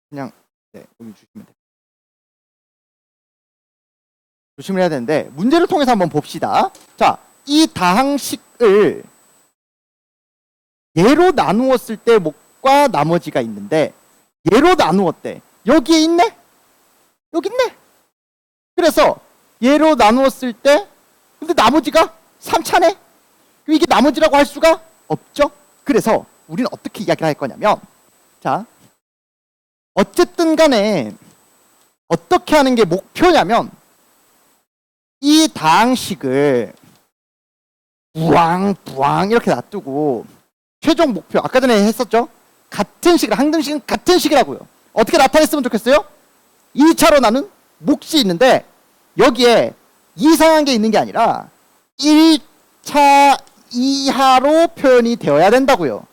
그냥 여기 주시면 돼요. 조심을 해야 되는데, 문제를 통해서 한번 봅시다. 자, 이 다항식을 얘로 나누었을 때 몫과 나머지가 있는데, 얘로 나누었대. 여기에 있네? 여기 있네? 그래서 얘로 나누었을 때, 근데 나머지가 3차네? 이게 나머지라고 할 수가 없죠? 그래서 우리는 어떻게 이야기를 할 거냐면, 자, 어쨌든 간에 어떻게 하는 게 목표냐면, 이 다항식을 부왕 이렇게 놔두고 최종 목표, 아까 전에 했었죠? 같은 식을, 항등식은 같은 식이라고요. 어떻게 나타냈으면 좋겠어요? 2차로 나눈 몫이 있는데 여기에 이상한 게 있는 게 아니라 1차 이하로 표현이 되어야 된다고요.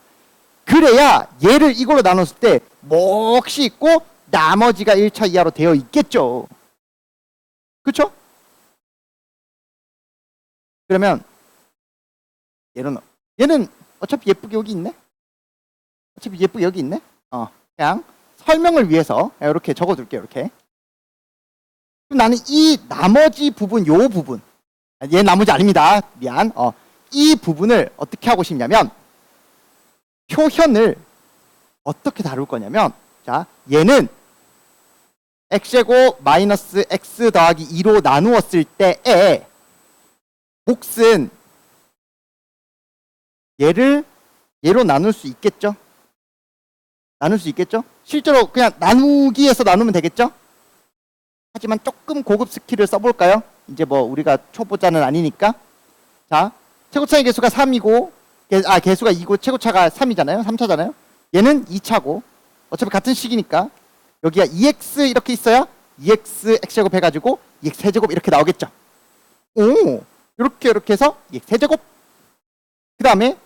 그래야 얘를 이걸로 나눴을 때 몫이 있고 나머지가 1차 이하로 되어 있겠죠. 그쵸? 그러면 얘는 어차피 예쁘게 여기 있네? 어차피 예쁘게 여기 있네? 그냥 설명을 위해서 이렇게 적어둘게요. 이렇게. 그럼 나는 이 나머지 부분, 요 부분, 얘 나머지 아닙니다. 미안. 이 부분을 어떻게 하고 싶냐면, 표현을 어떻게 다룰 거냐면, 자, 얘는 x제곱 마이너스 x 더하기 2로 나누었을 때에 몫은 얘로 나눌 수 있겠죠? 나눌 수 있겠죠? 실제로 그냥 나누기에서 나누면 되겠죠? 하지만 조금 고급 스킬을 써볼까요? 이제 뭐 우리가 초보자는 아니니까. 자, 최고차의 개수가 3이고 개수가 2고 최고차가 3이잖아요. 3차잖아요. 얘는 2차고 어차피 같은 식이니까 여기가 2x 이렇게 있어야 2x x제곱 해가지고 2x 세제곱 이렇게 나오겠죠. 오, 이렇게 해서 2x 세제곱. 그 다음에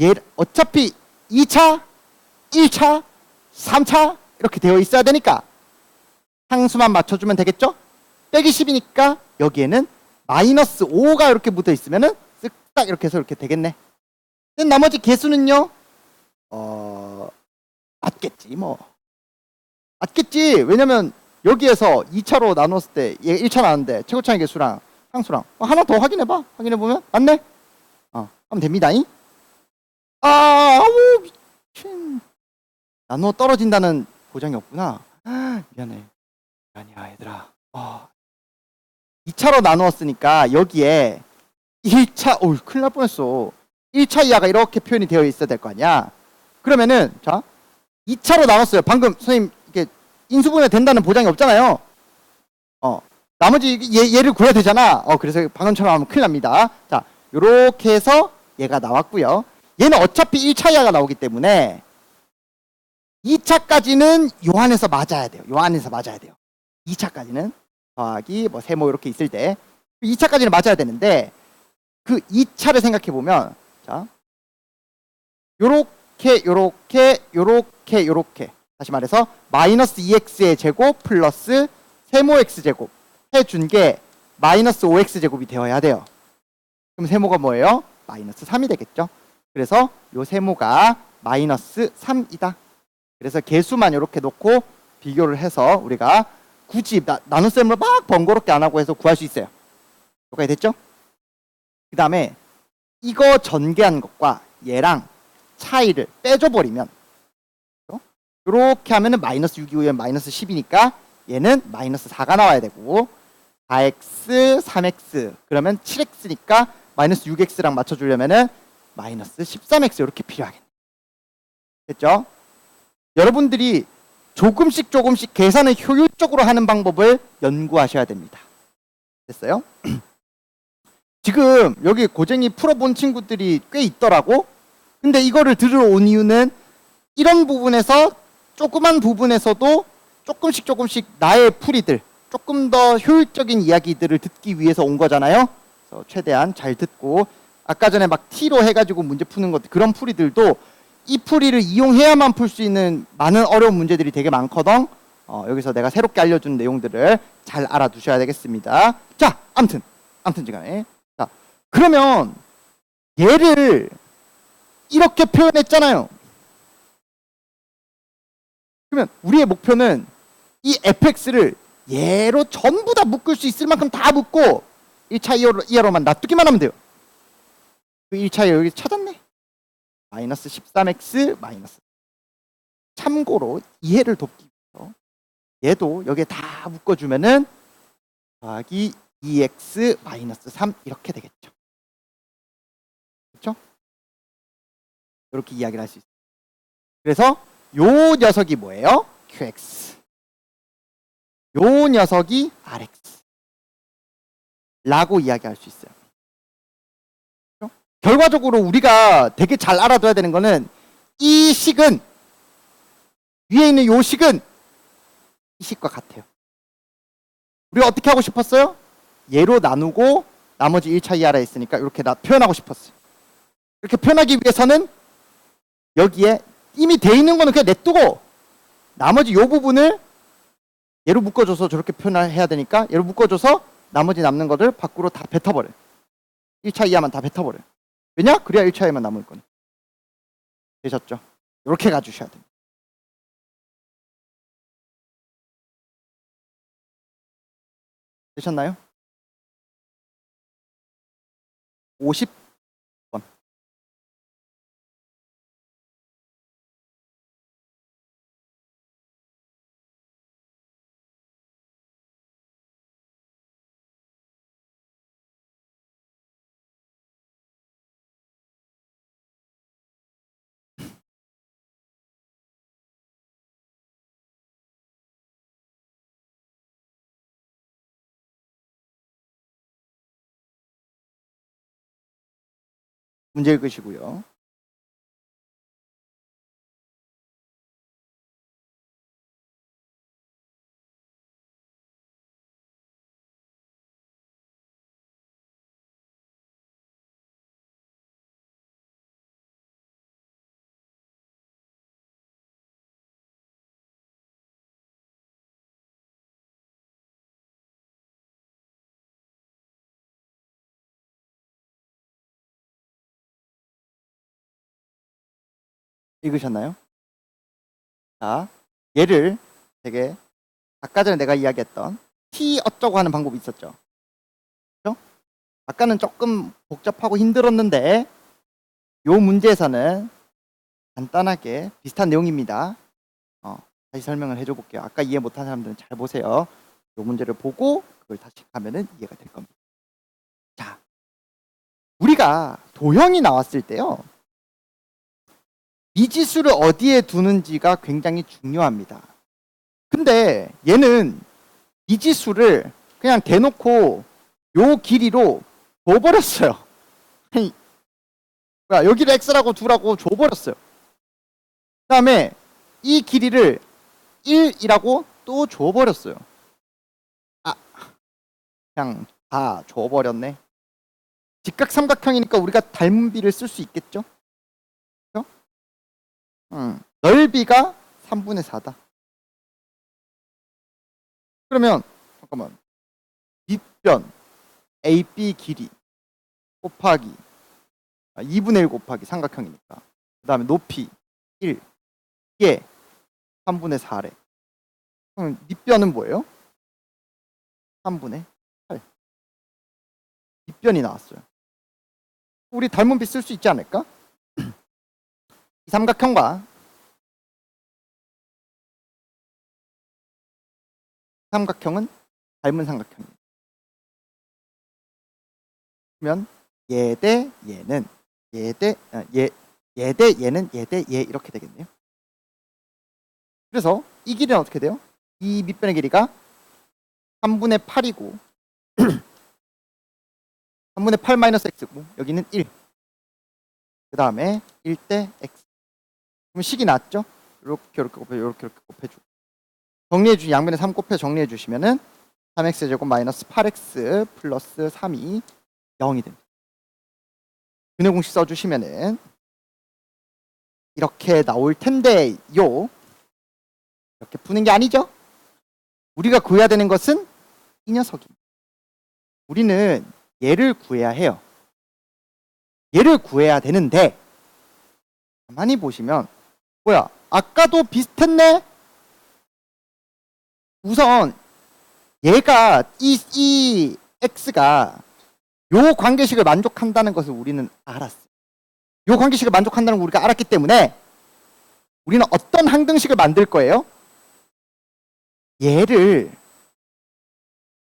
얘 어차피 2차, 1차, 3차 이렇게 되어 있어야 되니까 상수만 맞춰주면 되겠죠? 빼기 10이니까 여기에는 마이너스 5가 이렇게 묻어 있으면은 쓱딱 이렇게 해서 이렇게 되겠네. 나머지 개수는요? 맞겠지 뭐. 맞겠지. 왜냐면 여기에서 2차로 나눴을 때 얘 1차 나왔는데 최고차의 개수랑 상수랑 하나 더 확인해봐. 확인해보면 맞네? 하면 됩니다. 미친. 나눠 떨어진다는 보장이 없구나. 미안해. 아니야 얘들아. 2차로 나누었으니까 여기에 1차, 큰일 날 뻔했어. 1차 이하가 이렇게 표현이 되어 있어야 될 거 아니야. 그러면은 자 2차로 나눴어요. 방금 선생님 이게 인수분해 된다는 보장이 없잖아요. 나머지 얘를 구해야 되잖아. 그래서 방금처럼 하면 큰일 납니다. 자, 요렇게 해서 얘가 나왔고요. 얘는 어차피 1차 이하가 나오기 때문에 2차까지는 요 안에서 맞아야 돼요. 요 안에서 맞아야 돼요. 2차까지는. 더하기 뭐 세모 이렇게 있을 때 2차까지는 맞아야 되는데 그 2차를 생각해 보면 자 요렇게 요렇게 요렇게 요렇게 다시 말해서 마이너스 2x의 제곱 플러스 세모 x제곱 해준 게 마이너스 5x제곱이 되어야 돼요. 그럼 세모가 뭐예요? 마이너스 3이 되겠죠. 그래서 요 세모가 마이너스 3이다. 그래서 개수만 이렇게 놓고 비교를 해서 우리가 굳이 나눗셈을 막 번거롭게 안 하고 해서 구할 수 있어요. 여기까지 됐죠? 그 다음에 이거 전개한 것과 얘랑 차이를 빼줘버리면 이렇게 하면은 마이너스 6이 오면 마이너스 10이니까 얘는 마이너스 4가 나와야 되고 4x, 3x 그러면 7x니까 마이너스 6x랑 맞춰주려면은 마이너스 13x 이렇게 필요하겠네. 됐죠? 여러분들이 조금씩 계산을 효율적으로 하는 방법을 연구하셔야 됩니다. 됐어요? 지금 여기 고쟁이 풀어본 친구들이 꽤 있더라고. 근데 이거를 들으러 온 이유는 이런 부분에서 조그만 부분에서도 조금씩 나의 풀이들 조금 더 효율적인 이야기들을 듣기 위해서 온 거잖아요. 그래서 최대한 잘 듣고 아까 전에 막 T로 해가지고 문제 푸는 것 그런 풀이들도 이 풀이를 이용해야만 풀 수 있는 많은 어려운 문제들이 되게 많거든. 여기서 내가 새롭게 알려준 내용들을 잘 알아두셔야 되겠습니다. 자, 아무튼 시간에 자 그러면 얘를 이렇게 표현했잖아요. 그러면 우리의 목표는 이 fx를 얘로 전부 다 묶을 수 있을 만큼 다 묶고 1차 이하로만 놔두기만 하면 돼요. 그 1차 이하 여기 찾았네. 마이너스 13x 마이너스. 참고로 이해를 돕기 위해서 얘도 여기에 다 묶어주면은 더하기 2x 마이너스 3 이렇게 되겠죠. 그렇죠? 이렇게 이야기를 할 수 있어요. 그래서 요 녀석이 뭐예요? qx. 요 녀석이 rx. 라고 이야기할 수 있어요. 그렇죠? 결과적으로 우리가 되게 잘 알아둬야 되는 거는 이 식은 위에 있는 요 식은 이 식과 같아요. 우리가 어떻게 하고 싶었어요? 얘로 나누고 나머지 1차 이하라 있으니까 이렇게 표현하고 싶었어요. 이렇게 표현하기 위해서는 여기에 이미 돼 있는 거는 그냥 냅두고 나머지 요 부분을 얘로 묶어줘서 저렇게 표현해야 되니까 얘로 묶어줘서 나머지 남는 것을 밖으로 다 뱉어버려. 1차 이하만 다 뱉어버려. 왜냐? 그래야 1차 이하만 남을 거니. 되셨죠? 이렇게 가주셔야 됩니다. 되셨나요? 50번. 문제 읽으시고요. 읽으셨나요? 자, 얘를 되게 아까 전에 내가 이야기했던 T 어쩌고 하는 방법이 있었죠. 그렇죠? 아까는 조금 복잡하고 힘들었는데 요 문제에서는 간단하게 비슷한 내용입니다. 다시 설명을 해줘 볼게요. 아까 이해 못한 사람들은 잘 보세요. 요 문제를 보고 그걸 다시 하면은 이해가 될 겁니다. 자, 우리가 도형이 나왔을 때요. 미지수를 어디에 두는지가 굉장히 중요합니다. 근데 얘는 미지수를 그냥 대놓고 요 길이로 줘버렸어요. 여기를 x라고 두라고 줘버렸어요. 그 다음에 이 길이를 1이라고 또 줘버렸어요. 아, 그냥 다 줘버렸네. 직각삼각형이니까 우리가 닮은 비를 쓸 수 있겠죠? 그죠? 넓이가 3분의 4다. 그러면 잠깐만. 빗변 AB 길이 곱하기 2분의 1 곱하기 삼각형이니까. 그 다음에 높이 1. 이게 3분의 4래. 그럼 밑변은 뭐예요? 3분의 8. 밑변이 나왔어요. 우리 닮은 비 쓸 수 있지 않을까? 이 삼각형과 삼각형은 닮은 삼각형이에요. 그러면 얘 대 얘는 얘 대 얘는 얘 대 얘 이렇게 되겠네요. 그래서 이 길이는 어떻게 돼요? 이 밑변의 길이가 3분의 8이고 3분의 8 마이너스 x고 여기는 1. 그 다음에 1 대 x. 그럼 식이 났죠? 이렇게 이렇게 곱해주고 정리해 주 양변에 3 곱해 정리해 주시면은 3x 제곱 마이너스 8x 플러스 3이 0이 됩니다. 근의 공식 써주시면은 이렇게 나올 텐데요. 이렇게 푸는 게 아니죠? 우리가 구해야 되는 것은 이 녀석입니다. 우리는 얘를 구해야 해요. 얘를 구해야 되는데 가만히 보시면 뭐야? 아까도 비슷했네? 우선 얘가 이 x가 요 관계식을 만족한다는 것을 우리는 알았어요. 요 관계식을 만족한다는 걸 우리가 알았기 때문에 우리는 어떤 항등식을 만들 거예요? 얘를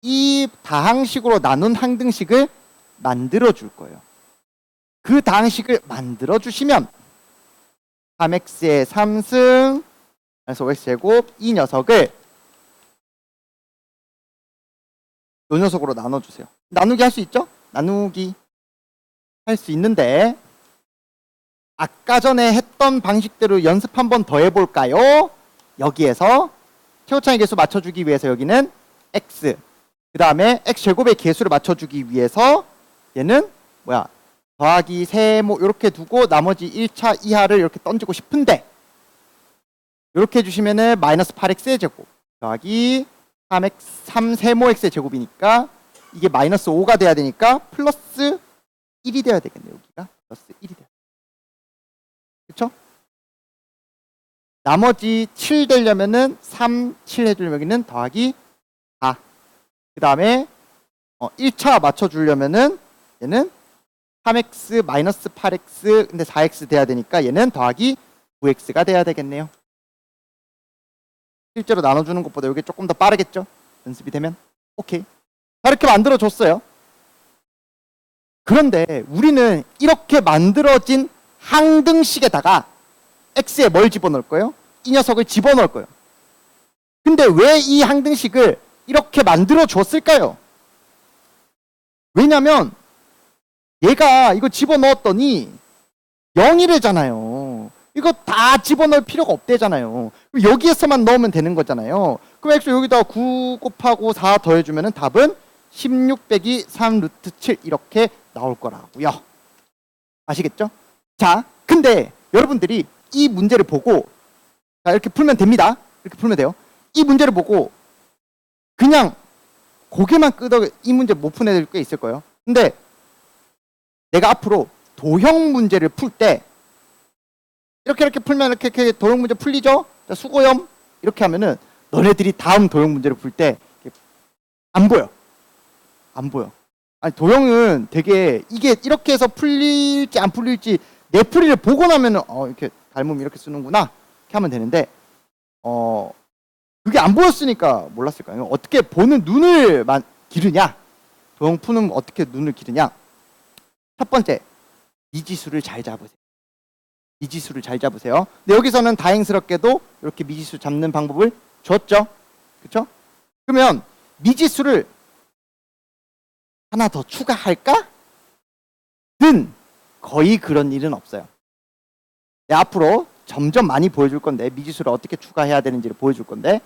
이 다항식으로 나눈 항등식을 만들어 줄 거예요. 그 다항식을 만들어 주시면 3x의 3승 그래서 5x제곱 이 녀석을 요 녀석으로 나눠주세요. 나누기 할 수 있죠? 나누기 할 수 있는데 아까 전에 했던 방식대로 연습 한 번 더 해볼까요? 여기에서 최고차의 개수 맞춰주기 위해서 여기는 x 그 다음에 x제곱의 개수를 맞춰주기 위해서 얘는 뭐야 더하기 세모 이렇게 두고 나머지 1차 이하를 이렇게 던지고 싶은데 이렇게 해주시면은 마이너스 8x의 제곱 더하기 3 세모 x의 제곱이니까 이게 마이너스 5가 돼야 되니까 플러스 1이 돼야 되겠네요. 여기가 플러스 1이 돼야 그쵸? 나머지 7 되려면은 3, 7 해주려면 여기는 더하기 4. 그 다음에 1차 맞춰주려면은 얘는 3x 마이너스 8x 근데 4x 돼야 되니까 얘는 더하기 9x가 돼야 되겠네요. 실제로 나눠주는 것보다 이게 조금 더 빠르겠죠? 연습이 되면 오케이. 자, 이렇게 만들어줬어요. 그런데 우리는 이렇게 만들어진 항등식에다가 x에 뭘 집어넣을 거예요? 이 녀석을 집어넣을 거예요. 근데 왜 이 항등식을 이렇게 만들어 줬을까요? 왜냐면 얘가 이거 집어넣었더니 0이래잖아요. 이거 다 집어넣을 필요가 없대잖아요. 여기에서만 넣으면 되는 거잖아요. 그럼 x 여기다 9 곱하고 4 더해주면 답은 16 빼기 3 루트 7 이렇게 나올 거라고요. 아시겠죠? 자, 근데 여러분들이 이 문제를 보고 자 이렇게 풀면 됩니다. 이렇게 풀면 돼요. 이 문제를 보고 그냥 고개만 끄덕여 이 문제 못 푼 애들 꽤 있을 거예요. 근데 내가 앞으로 도형 문제를 풀 때 이렇게 풀면 이렇게 도형 문제 풀리죠? 자, 수고염 이렇게 하면은 너네들이 다음 도형 문제를 풀 때 안 보여. 안 보여. 아니 도형은 되게 이게 이렇게 해서 풀릴지 안 풀릴지 내 풀이를 보고 나면은 이렇게 닮으면 이렇게 쓰는구나 이렇게 하면 되는데 그게 안 보였으니까 몰랐을까요? 어떻게 보는 눈을 기르냐? 도형 푸는 어떻게 눈을 기르냐? 첫 번째 미지수를 잘 잡으세요. 미지수를 잘 잡으세요. 근데 여기서는 다행스럽게도 이렇게 미지수 잡는 방법을 줬죠. 그렇죠? 그러면 미지수를 하나 더 추가할까? 는 거의 그런 일은 없어요. 네, 앞으로 점점 많이 보여줄 건데 미지수를 어떻게 추가해야 되는지를 보여줄 건데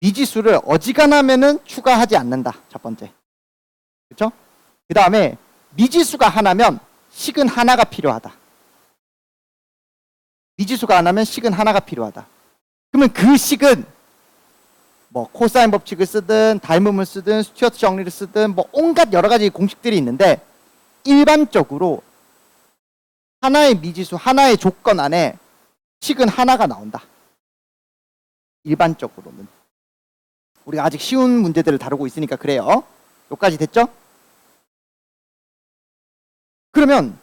미지수를 어지간하면은 추가하지 않는다. 첫 번째. 그렇죠? 그 다음에 미지수가 하나면 식은 하나가 필요하다. 미지수가 하나면 식은 하나가 필요하다. 그러면 그 식은 뭐 코사인 법칙을 쓰든 닮음을 쓰든 스튜어트 정리를 쓰든 뭐 온갖 여러 가지 공식들이 있는데 일반적으로 하나의 미지수, 하나의 조건 안에 식은 하나가 나온다. 일반적으로는. 우리가 아직 쉬운 문제들을 다루고 있으니까 그래요. 여기까지 됐죠? 그러면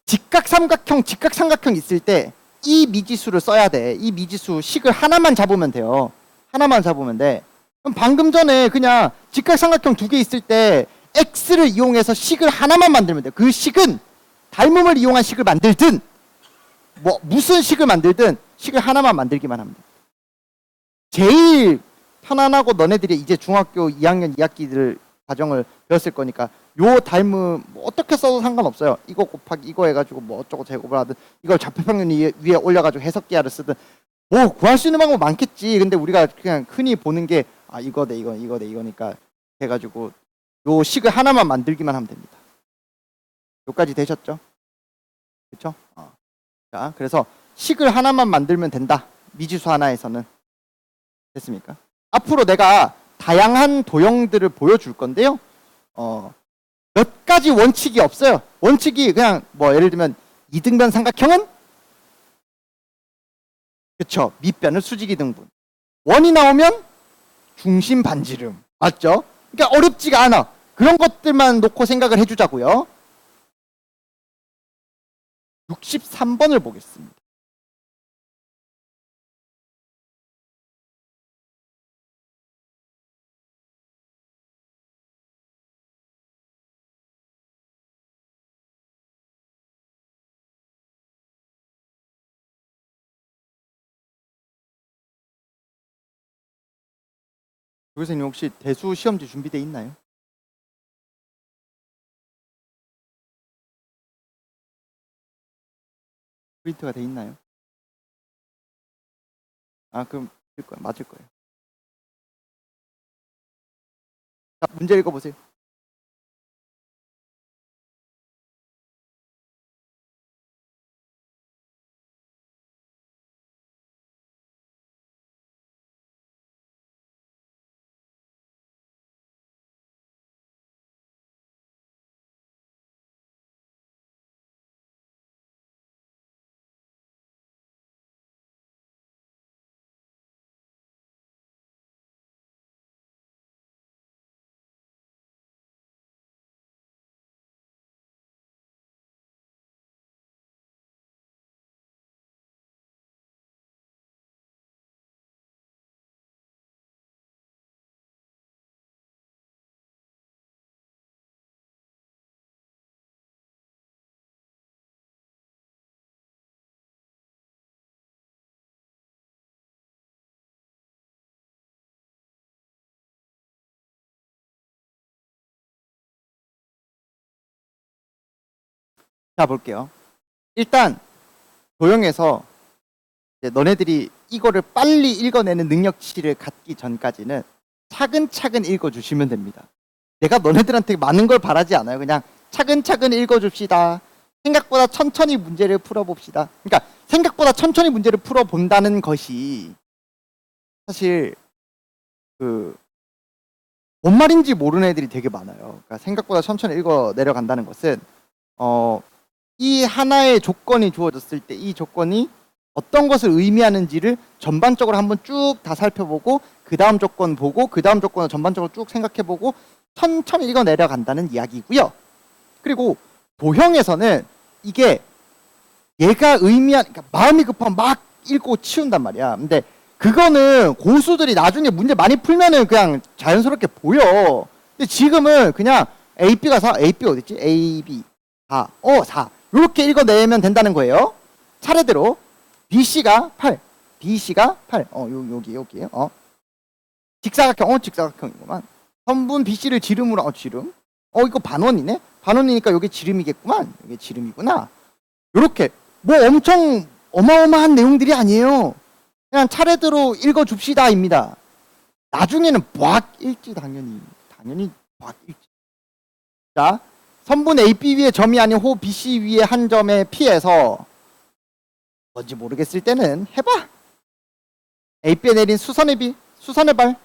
직각삼각형, 직각삼각형 있을 때 이 미지수를 써야 돼. 이 미지수 식을 하나만 잡으면 돼요. 하나만 잡으면 돼. 그럼 방금 전에 그냥 직각삼각형 두 개 있을 때 x를 이용해서 식을 하나만 만들면 돼요. 그 식은 닮음을 이용한 식을 만들든 뭐 무슨 식을 만들든 식을 하나만 만들기만 합니다. 제일 편안하고 너네들이 이제 중학교 2학년 2학기들 과정을 배웠을 거니까 요 닮음 뭐 어떻게 써도 상관없어요. 이거 곱하기 이거 해가지고 뭐 어쩌고 제곱을 하든 이걸 좌표평면 위에 올려가지고 해석기하를 쓰든 뭐 구할 수 있는 방법 많겠지. 근데 우리가 그냥 흔히 보는 게 아 이거 대 이거니까 해가지고 요 식을 하나만 만들기만 하면 됩니다. 요까지 되셨죠? 그렇죠? 자, 그래서 식을 하나만 만들면 된다. 미지수 하나에서는. 됐습니까? 앞으로 내가 다양한 도형들을 보여줄 건데요. 몇 가지 원칙이 없어요. 원칙이 그냥 뭐 예를 들면 이등변 삼각형은 그쵸? 밑변을 수직이 등분. 원이 나오면 중심 반지름. 맞죠? 그러니까 어렵지가 않아. 그런 것들만 놓고 생각을 해주자고요. 63번을 보겠습니다. 교수님 혹시 대수 시험지 준비돼 있나요? 프린트가 돼 있나요? 아 그럼 맞을 거예요. 자, 문제 읽어보세요. 자 볼게요. 일단 도형에서 이제 너네들이 이거를 빨리 읽어내는 능력치를 갖기 전까지는 차근차근 읽어주시면 됩니다. 내가 너네들한테 많은 걸 바라지 않아요. 그냥 차근차근 읽어줍시다. 생각보다 천천히 문제를 풀어봅시다. 그러니까 생각보다 천천히 문제를 풀어본다는 것이 사실 뭔 말인지 모르는 애들이 되게 많아요. 그러니까 생각보다 천천히 읽어 내려간다는 것은 이 하나의 조건이 주어졌을 때 이 조건이 어떤 것을 의미하는지를 전반적으로 한번 쭉 다 살펴보고 그 다음 조건 보고 그 다음 조건을 전반적으로 쭉 생각해보고 천천히 읽어 내려간다는 이야기고요. 그리고 도형에서는 이게 얘가 의미한 그러니까 마음이 급하면 막 읽고 치운단 말이야. 근데 그거는 고수들이 나중에 문제 많이 풀면은 그냥 자연스럽게 보여. 근데 지금은 그냥 AB가 4, AB 어딨지? AB 4, 4 이렇게 읽어내면 된다는 거예요. 차례대로 BC가 8, BC가 8, 여기, 직사각형, 직사각형이구만. 선분 BC를 지름으로, 지름. 이거 반원이네? 반원이니까 여기 지름이겠구만. 여기 지름이구나. 요렇게, 뭐 엄청 어마어마한 내용들이 아니에요. 그냥 차례대로 읽어줍시다입니다. 나중에는 ቧ일지 당연히 ቧ일지. 자, 선분 AB 위에 점이 아닌 호 BC 위에 한 점에 P에서 뭔지 모르겠을 때는 해봐. AB에 내린 수선의 비, 수선의 발.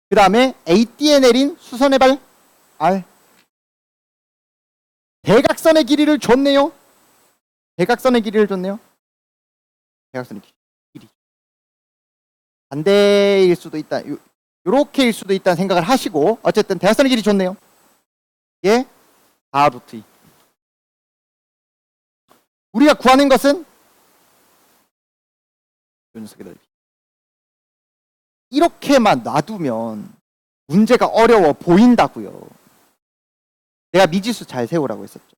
그 다음에 AD에 내린 수선의 발, R. 대각선의 길이를 줬네요. 대각선의 길이. 반대일 수도 있다. 요렇게일 수도 있다는 생각을 하시고, 어쨌든 대각선의 길이 줬네요. 이게 4루트 2. 우리가 구하는 것은 이렇게만 놔두면 문제가 어려워 보인다고요. 내가 미지수 잘 세우라고 했었죠.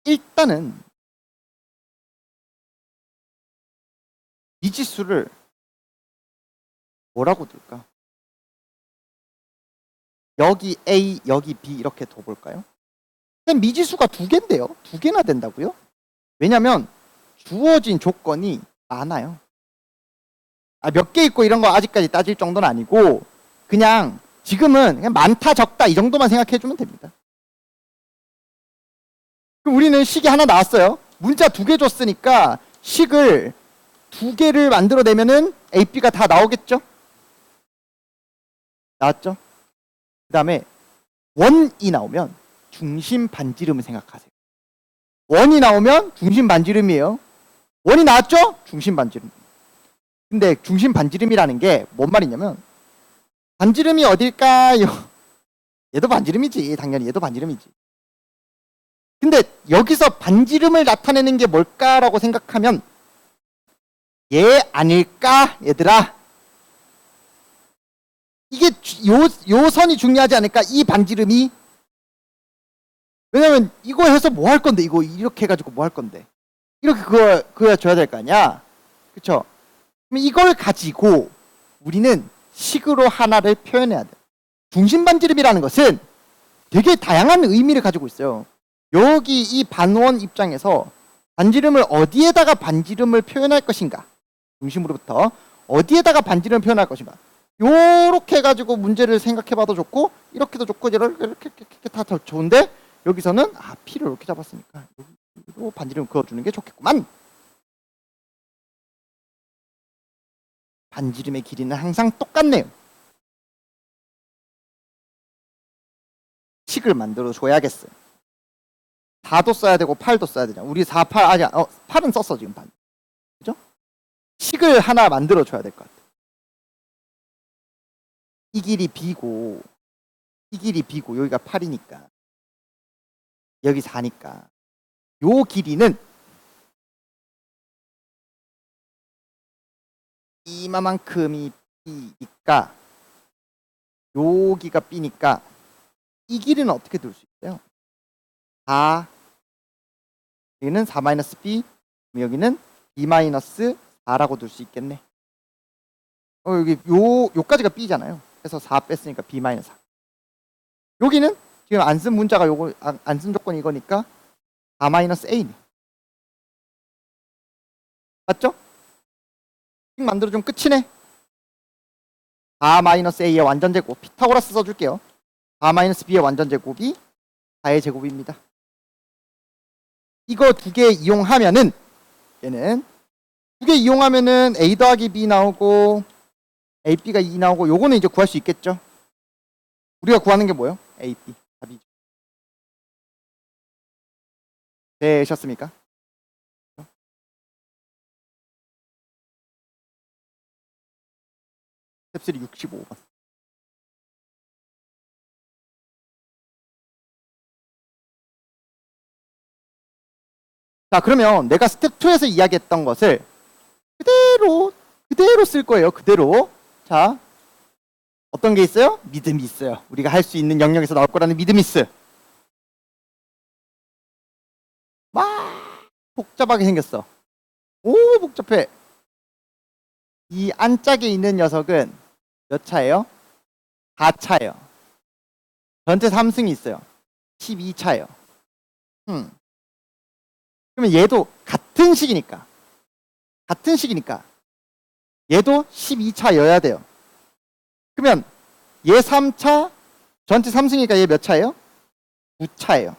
일단은 미지수를 뭐라고 둘까? 여기 A, 여기 B 이렇게 둬볼까요? 그냥 미지수가 2개인데요. 2개나 된다고요? 왜냐면 주어진 조건이 많아요. 몇 개 있고 이런 거 아직까지 따질 정도는 아니고 그냥 지금은 그냥 많다 적다 이 정도만 생각해주면 됩니다. 그럼 우리는 식이 하나 나왔어요. 문자 2개 줬으니까 식을 2개를 만들어내면은 AB가 다 나오겠죠? 나왔죠? 그 다음에 원이 나오면 중심 반지름을 생각하세요. 원이 나오면 중심 반지름이에요. 원이 나왔죠? 중심 반지름. 근데 중심 반지름이라는 게 뭔 말이냐면 반지름이 어딜까요? 얘도 반지름이지. 당연히 얘도 반지름이지. 근데 여기서 반지름을 나타내는 게 뭘까라고 생각하면 얘 아닐까? 얘들아. 이게 요 선이 중요하지 않을까? 이 반지름이. 왜냐면 이거 해서 뭐 할 건데? 이거 이렇게 해가지고 뭐 할 건데? 이렇게 그거 줘야 될 거 아니야? 그쵸? 그럼 이걸 가지고 우리는 식으로 하나를 표현해야 돼. 중심 반지름이라는 것은 되게 다양한 의미를 가지고 있어요. 여기 이 반원 입장에서 반지름을 어디에다가 반지름을 표현할 것인가? 중심으로부터 어디에다가 반지름을 표현할 것인가? 요렇게 해가지고 문제를 생각해봐도 좋고 이렇게도 좋고 이렇게 다 좋은데 여기서는 P를 이렇게 잡았으니까 여기로 반지름 그어주는 게 좋겠구만. 반지름의 길이는 항상 똑같네요. 식을 만들어 줘야겠어요. 4도 써야 되고 8도 써야 되잖아. 우리 4, 8 아니야. 8은 썼어 지금 반. 그죠? 식을 하나 만들어 줘야 될 것 같아. 이 길이 B고 이 길이 B고 여기가 8이니까 여기 4니까 요 길이는 이만큼이 B니까 여기가 B니까 이 길이는 어떻게 둘 수 있어요? 4 여기는 4-B 여기는 B-4라고 둘 수 있겠네. 여기 요까지가 B잖아요. 그래서 4 뺐으니까 B-4. 여기는 지금 안 쓴 문자가 요거 안 쓴 조건이 이거니까 4-A네. 맞죠? 만들어주면 끝이네. 4-A의 완전제곱 피타고라스 써줄게요. 4-B의 완전제곱이 4의 제곱입니다. 이거 2개 이용하면은 얘는 2개 이용하면은 A 더하기 B 나오고 AB가 2 나오고 요거는 이제 구할 수 있겠죠. 우리가 구하는 게 뭐예요? AB 답이죠. 되셨습니까? 스텝3 65번. 자, 그러면 내가 스텝 2에서 이야기했던 것을 그대로 쓸 거예요. 그대로. 자, 어떤 게 있어요? 믿음이 있어요. 우리가 할 수 있는 영역에서 나올 거라는 믿음이 있어요. 막 복잡하게 생겼어. 오, 복잡해. 이 안짝에 있는 녀석은 몇 차예요? 4차예요. 전체 3승이 있어요. 12차예요. 그러면 얘도 같은 식이니까 같은 식이니까 얘도 12차여야 돼요. 그러면 얘 3차, 전체 3승이니까 얘 몇 차예요? 9차예요.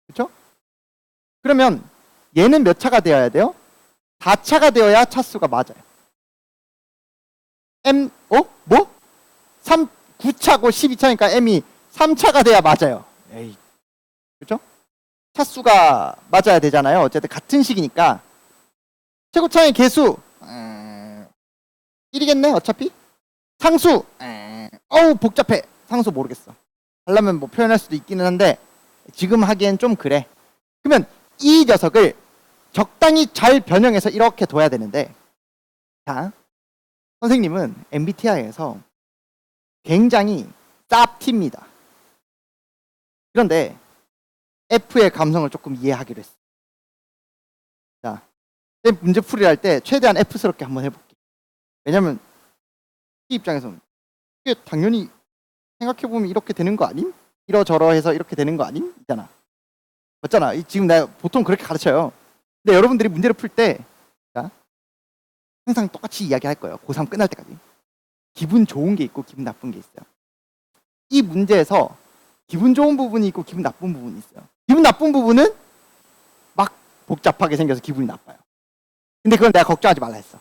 그렇죠? 그러면 얘는 몇 차가 되어야 돼요? 4차가 되어야 차수가 맞아요. 뭐? 9차고 12차니까 M이 3차가 돼야 맞아요. 에이. 그렇죠? 차수가 맞아야 되잖아요. 어쨌든 같은 식이니까. 최고차의 개수 1이겠네 어차피. 상수 어우 복잡해. 상수 모르겠어. 하려면 뭐 표현할 수도 있기는 한데 지금 하기엔 좀 그래. 그러면 이 녀석을 적당히 잘 변형해서 이렇게 둬야 되는데, 자, 선생님은 MBTI에서 굉장히 쌉팁니다. 그런데 F의 감성을 조금 이해하기로 했어. 자, 문제 풀이를 할 때 최대한 F스럽게 한번 해볼게. 왜냐면 이 입장에서는 이게 당연히 생각해보면 이렇게 되는 거 아님? 이러저러해서 이렇게 되는 거 아님? 있잖아. 맞잖아. 지금 내가 보통 그렇게 가르쳐요. 근데 여러분들이 문제를 풀 때 항상 똑같이 이야기할 거예요. 고3 끝날 때까지. 기분 좋은 게 있고 기분 나쁜 게 있어요. 이 문제에서 기분 좋은 부분이 있고 기분 나쁜 부분이 있어요. 기분 나쁜 부분은 막 복잡하게 생겨서 기분이 나빠요. 근데 그건 내가 걱정하지 말라 했어.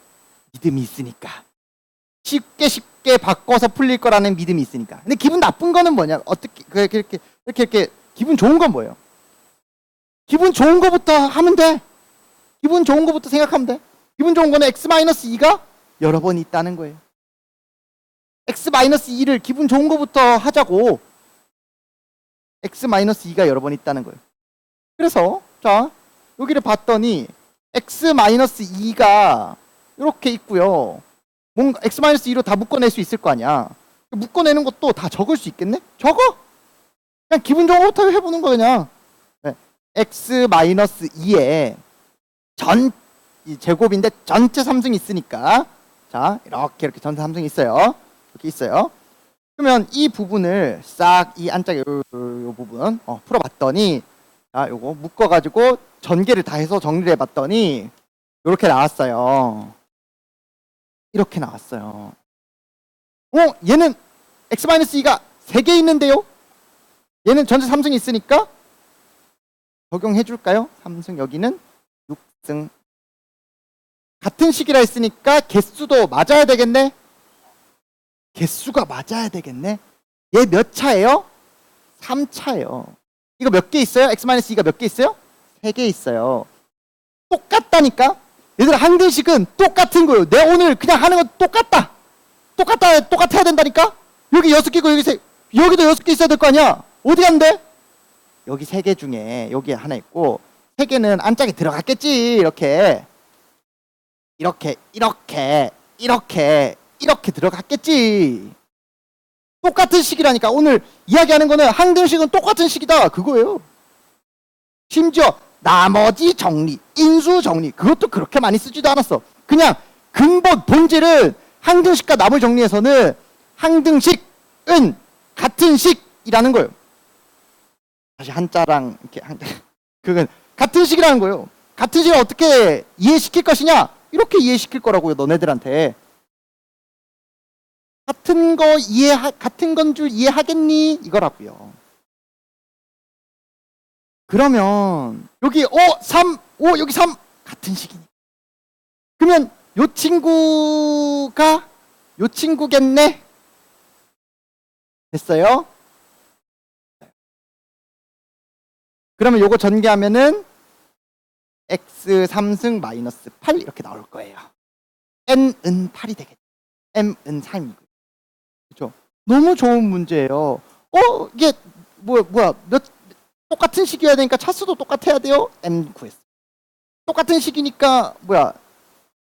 믿음이 있으니까. 쉽게 바꿔서 풀릴 거라는 믿음이 있으니까. 근데 기분 나쁜 거는 뭐냐? 어떻게 이렇게 기분 좋은 건 뭐예요? 기분 좋은 거부터 하면 돼. 기분 좋은 거부터 생각하면 돼. 기분 좋은 거는 x-2가 여러 번 있다는 거예요. x-2를 기분 좋은 거부터 하자고. x-2가 여러 번 있다는 거예요. 그래서 자, 여기를 봤더니 x-2가 이렇게 있고요. 뭔가 x-2로 다 묶어낼 수 있을 거 아니야. 묶어내는 것도 다 적을 수 있겠네? 적어! 그냥 기분 좋은 거부터 해보는 거 그냥. 네. x-2에 이 제곱인데 전체 3승이 있으니까, 자, 이렇게 전체 3승이 있어요. 이렇게 있어요. 그러면 이 부분을 싹 이 안짝에 요 부분 풀어봤더니, 자, 요거 묶어가지고 전개를 다 해서 정리를 해봤더니 이렇게 나왔어요. 이렇게 나왔어요. 얘는 x-2가 3개 있는데요? 얘는 전체 3승이 있으니까 적용해줄까요? 3승 여기는 6승. 같은 식이라 했으니까 개수도 맞아야 되겠네? 개수가 맞아야 되겠네? 얘 몇 차예요? 3차예요. 이거 몇 개 있어요? x-2가 몇 개 있어요? 3개 있어요. 똑같다니까? 얘들아, 항등식은 똑같은 거예요. 내가 오늘 그냥 하는 건 똑같다. 똑같아야 된다니까? 여기 6개고 여기도 6개 있어야 될 거 아니야? 어디 간대? 여기 3개 중에 여기 하나 있고 3개는 안짝에 들어갔겠지. 이렇게 들어갔겠지. 똑같은 식이라니까. 오늘 이야기하는 거는 항등식은 똑같은 식이다 그거예요. 심지어 나머지 정리, 인수 정리 그것도 그렇게 많이 쓰지도 않았어. 그냥 근본 본질은 항등식과 나물 정리에서는 항등식은 같은 식이라는 거예요. 다시 한자랑 이렇게 그건 같은 식이라는 거예요. 같은 식을 어떻게 이해시킬 것이냐? 이렇게 이해시킬 거라고요, 너네들한테. 같은 건 줄 이해하겠니? 이거라고요. 그러면 여기 3, 여기 3 같은 식이니. 그러면 요 친구겠네? 됐어요? 그러면 요거 전개하면은 x 3승 마이너스 8 이렇게 나올 거예요. n은 8이 되겠죠. m은 3이고. 그렇죠? 너무 좋은 문제예요. 이게 뭐야? 똑같은 식이어야 되니까 차수도 똑같아야 돼요. m 구했어. 똑같은 식이니까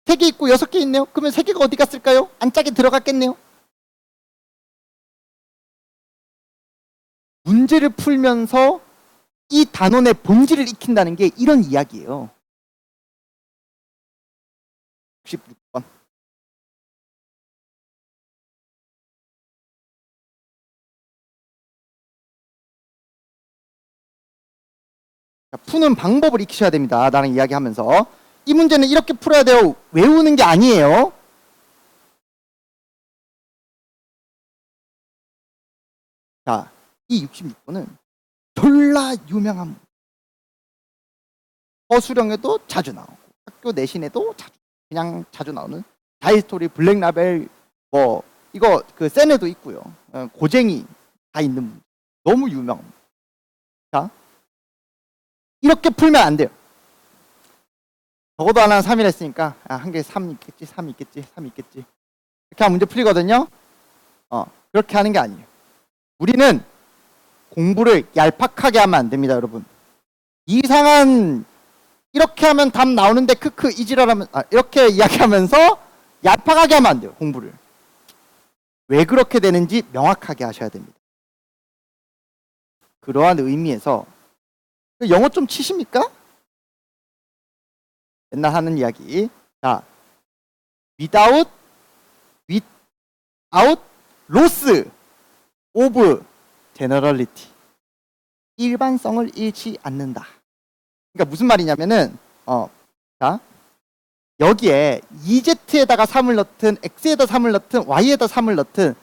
3개 있고 6개 있네요. 그러면 3개가 어디 갔을까요? 안짝에 들어갔겠네요. 문제를 풀면서 이 단원의 본질을 익힌다는 게 이런 이야기예요. 66번. 푸는 방법을 익히셔야 됩니다. 나랑 이야기하면서. 이 문제는 이렇게 풀어야 돼요. 외우는 게 아니에요. 자, 이 66번은 졸라 유명한 문제. 서술형에도 자주 나오고 학교 내신에도 그냥 자주 나오는 다이스토리, 블랙라벨 뭐 이거 그 센에도 있고요. 고쟁이 다 있는 문제. 너무 유명한 문제. 자, 이렇게 풀면 안 돼요. 적어도 하나는 3이라 했으니까 한 개 3 있겠지, 3 있겠지, 3 있겠지. 이렇게 하면 문제 풀리거든요. 그렇게 하는 게 아니에요. 우리는 공부를 얄팍하게 하면 안 됩니다, 여러분. 이상한 이렇게 하면 답 나오는데 크크 이지랄하면 이렇게 이야기하면서 얄팍하게 하면 안 돼요, 공부를. 왜 그렇게 되는지 명확하게 하셔야 됩니다. 그러한 의미에서 영어 좀 치십니까? 맨날 하는 이야기. 자, without loss of generality. 일반성을 잃지 않는다. 그러니까 무슨 말이냐면은 자, 여기에 EZ에다가 3을 넣든 X에다 3을 넣든 Y에다 3을 넣든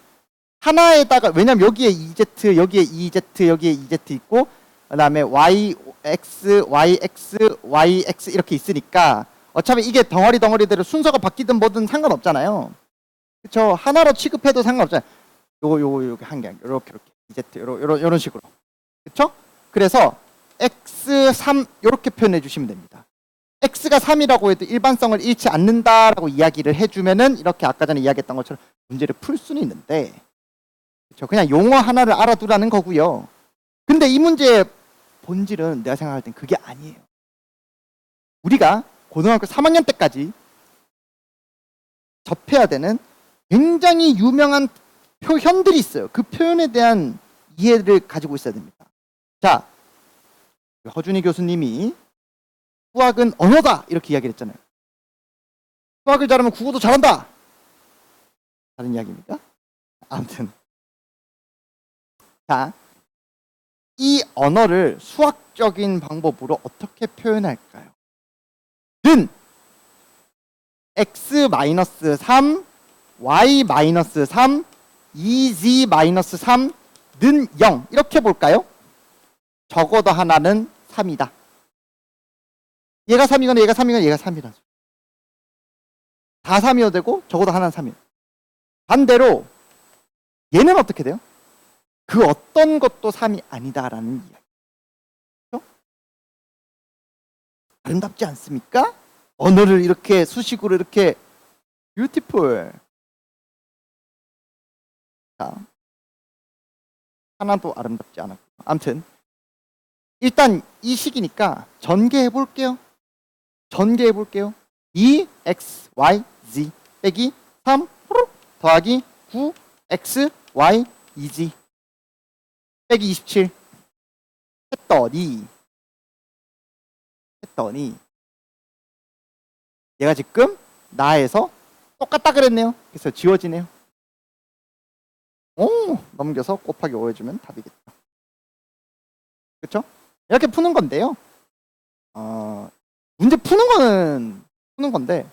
하나에다가, 왜냐면 여기에 EZ, 여기에 EZ, 여기에 EZ 있고 그다음에 YX, YX, YX 이렇게 있으니까 어차피 이게 덩어리대로 순서가 바뀌든 뭐든 상관없잖아요. 그쵸? 하나로 취급해도 상관없잖아요. 요거 한 개, 요렇게 EZ 요런 식으로. 그쵸? 그래서 X3 요렇게 표현해 주시면 됩니다. X가 3이라고 해도 일반성을 잃지 않는다라고 이야기를 해주면은 이렇게 아까 전에 이야기했던 것처럼 문제를 풀 수는 있는데, 그쵸? 그냥 용어 하나를 알아두라는 거고요. 근데 이 문제의 본질은 내가 생각할 땐 그게 아니에요. 우리가 고등학교 3학년 때까지 접해야 되는 굉장히 유명한 표현들이 있어요. 그 표현에 대한 이해를 가지고 있어야 됩니다. 자, 허준희 교수님이 수학은 언어다 이렇게 이야기를 했잖아요. 수학을 잘하면 국어도 잘한다. 다른 이야기입니까? 아무튼 자, 이 언어를 수학적인 방법으로 어떻게 표현할까요? 는 x-3, y-3, 2z-3는 0 이렇게 볼까요? 적어도 하나는 3이다. 얘가 3이거나 얘가 3이거나 얘가 3이다. 다 3이어도 되고 적어도 하나는 3이에요. 반대로 얘는 어떻게 돼요? 그 어떤 것도 3이 아니다라는 이야기. 그렇죠? 아름답지 않습니까? 언어를 이렇게 수식으로 이렇게 뷰티풀. 자, 하나도 아름답지 않았고. 아무튼 일단 이 식이니까 전개해 볼게요. 2 x y z 빼기 3 더하기 9 x y 2z 빼기 27 했더니 얘가 지금 나에서 똑같다 그랬네요. 그래서 지워지네요. 오, 넘겨서 곱하기 5 해주면 답이겠다. 그렇죠? 이렇게 푸는 건데요. 문제 푸는 건데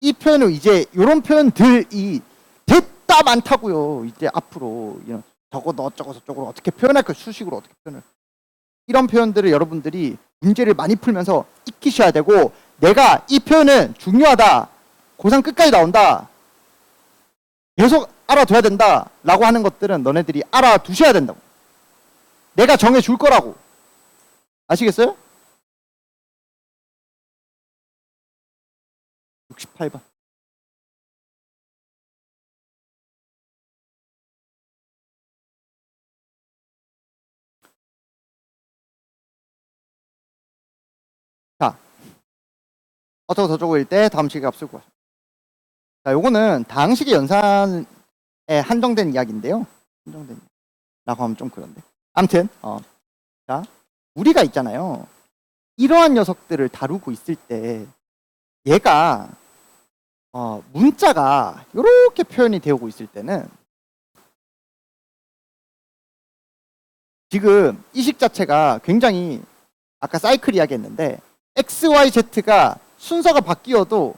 이 표현을 이제 이런 표현들이 됐다 많다고요. 이제 앞으로 적어도 어쩌고 저쩌고 어떻게 표현할 까, 수식으로 어떻게 표현을, 이런 표현들을 여러분들이 문제를 많이 풀면서 익히셔야 되고, 내가 이 표현은 중요하다, 고3 끝까지 나온다, 계속 알아둬야 된다 라고 하는 것들은 너네들이 알아두셔야 된다고. 내가 정해줄 거라고. 아시겠어요? 68번. 자, 어쩌고 저쩌고일 때 다음 식의 값을 구하자. 자, 요거는 다항식의 연산에 한정된 이야기인데요. 한정된 라고 하면 좀 그런데. 아무튼 자, 우리가 있잖아요. 이러한 녀석들을 다루고 있을 때 얘가 문자가 이렇게 표현이 되고 있을 때는 지금 이 식 자체가 굉장히, 아까 사이클 이야기했는데 x, y, z가 순서가 바뀌어도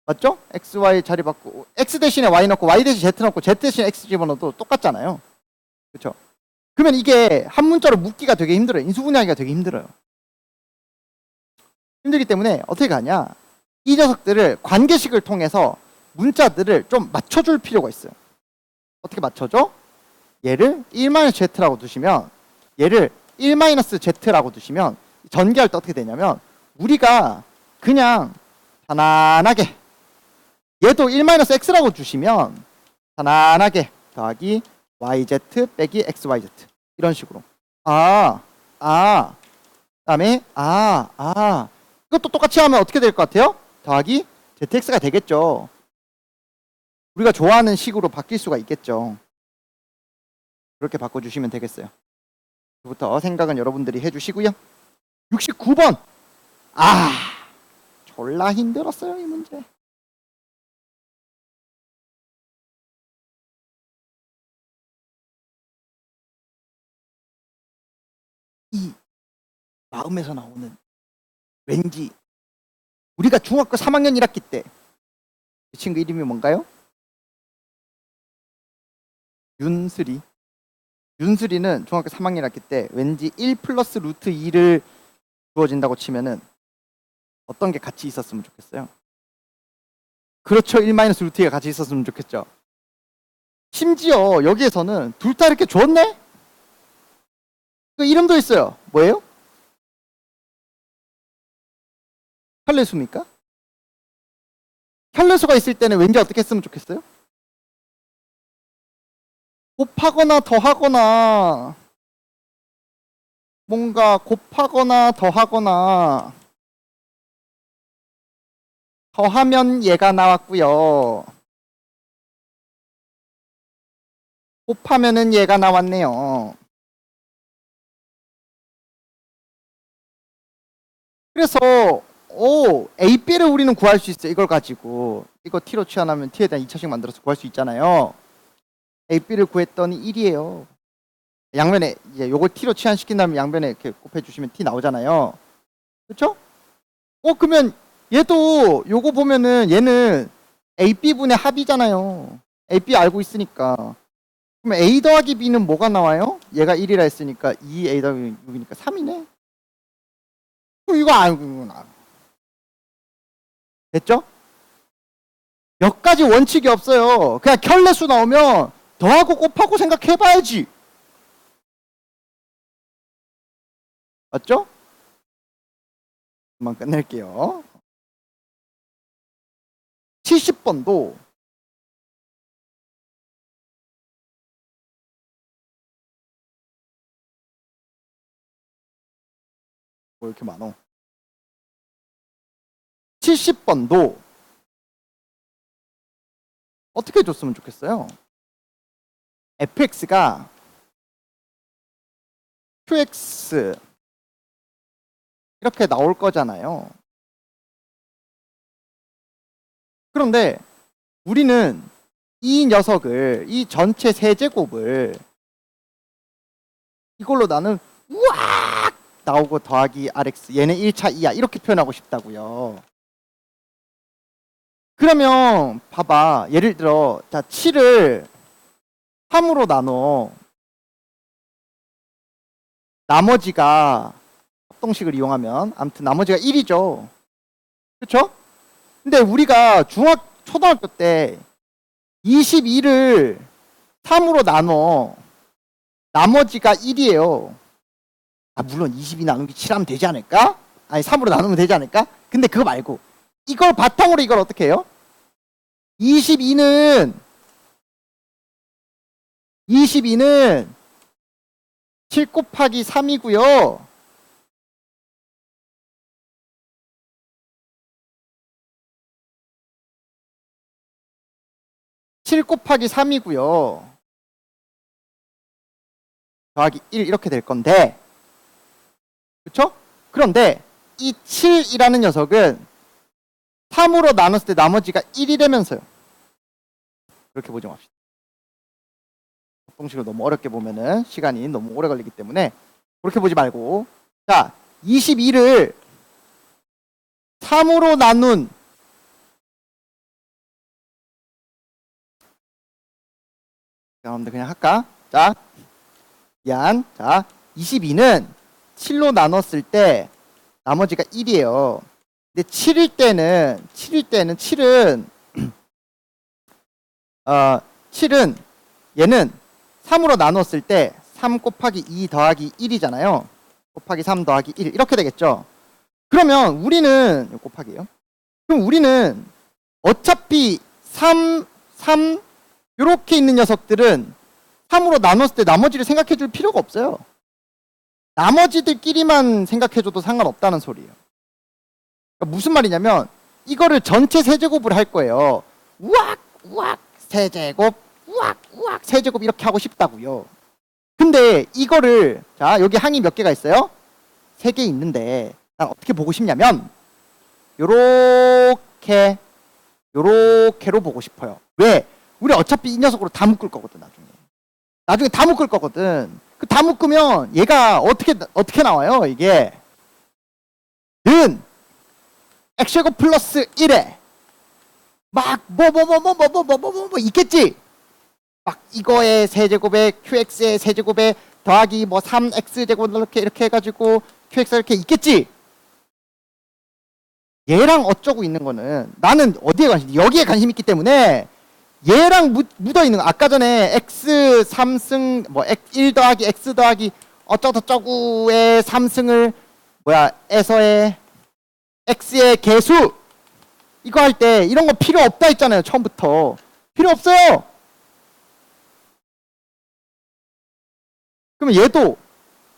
맞죠? x, y 자리 바꾸고 x 대신에 y 넣고 y 대신 z 넣고 z 대신에 x 집어넣어도 똑같잖아요. 그렇죠? 그러면 이게 한 문자로 묶기가 되게 힘들어요. 인수분해하기가 되게 힘들어요. 힘들기 때문에 어떻게 하냐? 이 녀석들을 관계식을 통해서 문자들을 좀 맞춰줄 필요가 있어요. 어떻게 맞춰줘? 얘를 1-z라고 두시면 얘를 1-z라고 두시면 전개할 때 어떻게 되냐면 우리가 그냥 편안하게 얘도 1-x라고 주시면 편안하게 더하기 yz 빼기 xyz 이런 식으로 그다음에 이것도 똑같이 하면 어떻게 될 것 같아요? 더하기 zx가 되겠죠. 우리가 좋아하는 식으로 바뀔 수가 있겠죠. 그렇게 바꿔주시면 되겠어요. 부터 생각은 여러분들이 해주시고요. 69번 졸라 힘들었어요 이 문제. 이 마음에서 나오는 왠지 우리가 중학교 3학년 1학기 때 그 친구 이름이 뭔가요? 윤슬이. 윤슬이는 중학교 3학년 1학기 때 왠지 1 플러스 루트 2를 주어진다고 치면은 어떤 게 같이 있었으면 좋겠어요? 그렇죠. 1 마이너스 루트 2가 같이 있었으면 좋겠죠. 심지어 여기에서는 둘 다 이렇게 줬네? 그 이름도 있어요. 뭐예요? 혈례수입니까? 혈례수가 있을 때는 왠지 어떻게 했으면 좋겠어요? 곱하거나 더하거나 뭔가 곱하거나 더하거나 더하면 얘가 나왔고요. 곱하면은 얘가 나왔네요. 그래서 A, B를 우리는 구할 수 있어요. 이걸 가지고 이거 T로 치환하면 T에 대한 2차식 만들어서 구할 수 있잖아요. A, B를 구했더니 1이에요. 양면에 이제 요걸 T로 치환시킨 다음에 양변에 이렇게 곱해주시면 T 나오잖아요. 그렇죠? 그러면 얘도 요거 보면은 얘는 A, B분의 합이잖아요. A, B 알고 있으니까. 그럼 A 더하기 B는 뭐가 나와요? 얘가 1이라 했으니까 2A 더하기 6이니까 3이네. 이거 알구나. 됐죠? 몇 가지 원칙이 없어요. 그냥 켤레수 나오면 더하고 곱하고 생각해봐야지. 맞죠? 그만 끝낼게요. 70번도 뭐 이렇게 많어. 70번도 어떻게 줬으면 좋겠어요? fx가 qx 이렇게 나올 거잖아요. 그런데 우리는 이 녀석을 이 전체 세제곱을 이걸로 나는 우악 나오고 더하기 rx 얘는 1차 2야 이렇게 표현하고 싶다고요. 그러면 봐봐. 예를 들어 자 7을 3으로 나눠 나머지가 합동식을 이용하면 아무튼 나머지가 1이죠. 그렇죠? 근데 우리가 초등학교 때 22를 3으로 나눠 나머지가 1이에요. 물론 22 나누기 7하면 되지 않을까? 아니 3으로 나누면 되지 않을까? 근데 그거 말고 이걸 바탕으로 이걸 어떻게 해요? 22는 7 곱하기 3이고요. 7 곱하기 3이고요. 더하기 1 이렇게 될 건데 그렇죠? 그런데 이 7이라는 녀석은 3으로 나눴을 때 나머지가 1이라면서요. 그렇게 보지 맙시다. 합동식을 너무 어렵게 보면은 시간이 너무 오래 걸리기 때문에 그렇게 보지 말고 자 22를 3으로 나눈 여러분들 그냥 할까? 자, 미안. 자, 22는 7로 나눴을 때 나머지가 1이에요. 근데 7은 7은 얘는 3으로 나눴을 때 3 곱하기 2 더하기 1이잖아요. 곱하기 3 더하기 1 이렇게 되겠죠. 그러면 우리는 곱하기요. 그럼 우리는 어차피 3 이렇게 있는 녀석들은 3으로 나눴을 때 나머지를 생각해 줄 필요가 없어요. 나머지들끼리만 생각해 줘도 상관없다는 소리예요. 그러니까 무슨 말이냐면 이거를 전체 세제곱을 할 거예요. 우악 우악 세제곱 우악 우악 세제곱 이렇게 하고 싶다고요. 근데 이거를 자 여기 항이 몇 개가 있어요? 3개 있는데 난 어떻게 보고 싶냐면 요렇게로 보고 싶어요. 왜? 우리 어차피 이 녀석으로 다 묶을 거거든. 나중에 다 묶을 거거든. 그 다 묶으면 얘가 어떻게 나와요? 이게 는 x제곱 플러스 1에 막 뭐 있겠지. 막 이거의 세제곱에 qx의 세제곱에 더하기 뭐 3x제곱 이렇게 해가지고 qx 이렇게 있겠지. 얘랑 어쩌고 있는 거는 나는 어디에 관심? 여기에 관심 있기 때문에 얘랑 묻어 있는 거. 아까 전에 x 3승 뭐 1 더하기 x 더하기 어쩌고저쩌고의 3승을 에서의 x의 개수 이거 할 때 이런 거 필요 없다 했잖아요. 처음부터 필요 없어요. 그러면 얘도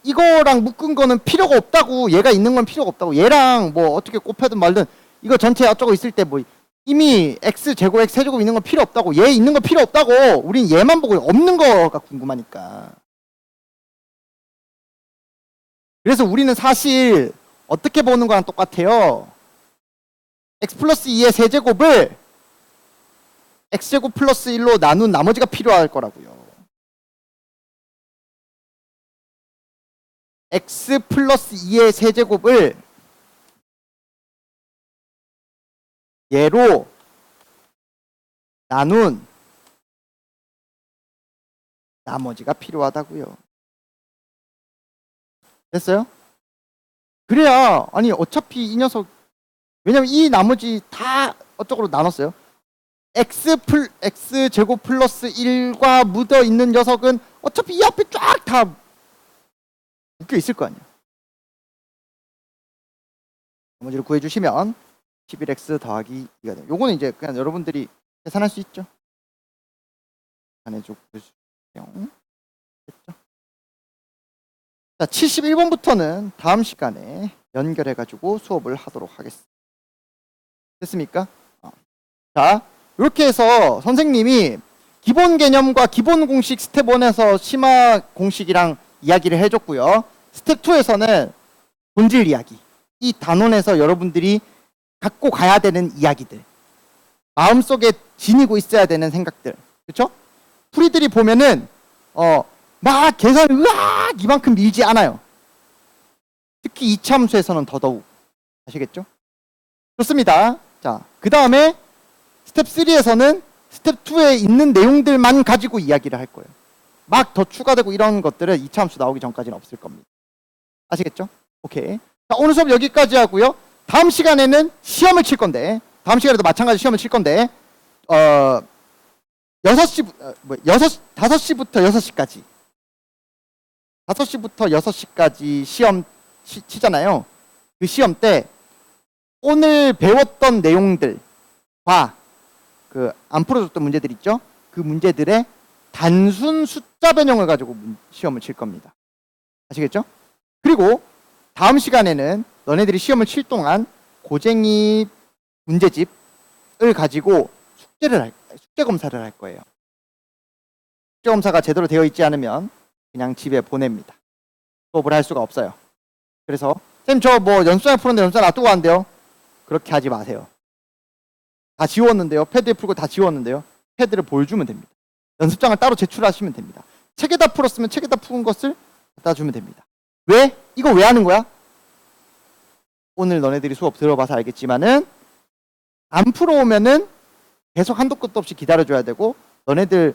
이거랑 묶은 거는 필요가 없다고. 얘가 있는 건 필요가 없다고. 얘랑 뭐 어떻게 곱하든 말든 이거 전체 어쩌고 있을 때 뭐 이미 x제곱 x 세제곱 있는 건 필요 없다고. 얘 있는 건 필요 없다고. 우린 얘만 보고 없는 거가 궁금하니까. 그래서 우리는 사실 어떻게 보는 거랑 똑같아요. x 플러스 2의 세제곱을 x제곱 플러스 1로 나눈 나머지가 필요할 거라고요. x 플러스 2의 세제곱을 얘로 나눈 나머지가 필요하다고요. 됐어요? 그래야 아니 어차피 이 녀석 왜냐면 이 나머지 다 어쩌고로 나눴어요. x제곱 플러스 1과 묻어 있는 녀석은 어차피 이 앞에 쫙 다 묶여 있을 거 아니에요. 나머지를 구해주시면 11x 더하기 2가 돼요. 요거는 이제 그냥 여러분들이 계산할 수 있죠. 계산해줘 보여주세요. 됐죠? 자, 71번부터는 다음 시간에 연결해가지고 수업을 하도록 하겠습니다. 됐습니까? 자, 이렇게 해서 선생님이 기본 개념과 기본 공식 스텝 1에서 심화 공식이랑 이야기를 해줬고요. 스텝 2에서는 본질 이야기. 이 단원에서 여러분들이 갖고 가야 되는 이야기들. 마음속에 지니고 있어야 되는 생각들. 그렇죠? 풀이들이 보면은 막 계산을 으악 이만큼 밀지 않아요. 특히 이차함수에서는 더더욱. 아시겠죠? 좋습니다. 자, 그 다음에 스텝 3에서는 스텝 2에 있는 내용들만 가지고 이야기를 할 거예요. 막 더 추가되고 이런 것들은 이차함수 나오기 전까지는 없을 겁니다. 아시겠죠? 오케이. 자, 오늘 수업 여기까지 하고요. 다음 시간에는 시험을 칠 건데, 다음 시간에도 마찬가지 시험을 칠 건데, 5시부터 6시까지. 5시부터 6시까지 시험 치잖아요. 그 시험 때 오늘 배웠던 내용들과 그 안 풀어줬던 문제들 있죠? 그 문제들의 단순 숫자 변형을 가지고 시험을 칠 겁니다. 아시겠죠? 그리고 다음 시간에는 너네들이 시험을 칠 동안 고쟁이 문제집을 가지고 숙제 검사를 할 거예요. 숙제 검사가 제대로 되어 있지 않으면 그냥 집에 보냅니다. 수업을 할 수가 없어요. 그래서 쌤 저 뭐 연수장에 푸는데 연수장 놔두고 왔는데요. 그렇게 하지 마세요. 다 지웠는데요. 패드에 풀고 다 지웠는데요. 패드를 보여주면 됩니다. 연습장을 따로 제출하시면 됩니다. 책에다 풀었으면 책에다 푸은 것을 갖다 주면 됩니다. 왜? 이거 왜 하는 거야? 오늘 너네들이 수업 들어봐서 알겠지만은 안 풀어오면은 계속 한도 끝도 없이 기다려줘야 되고 너네들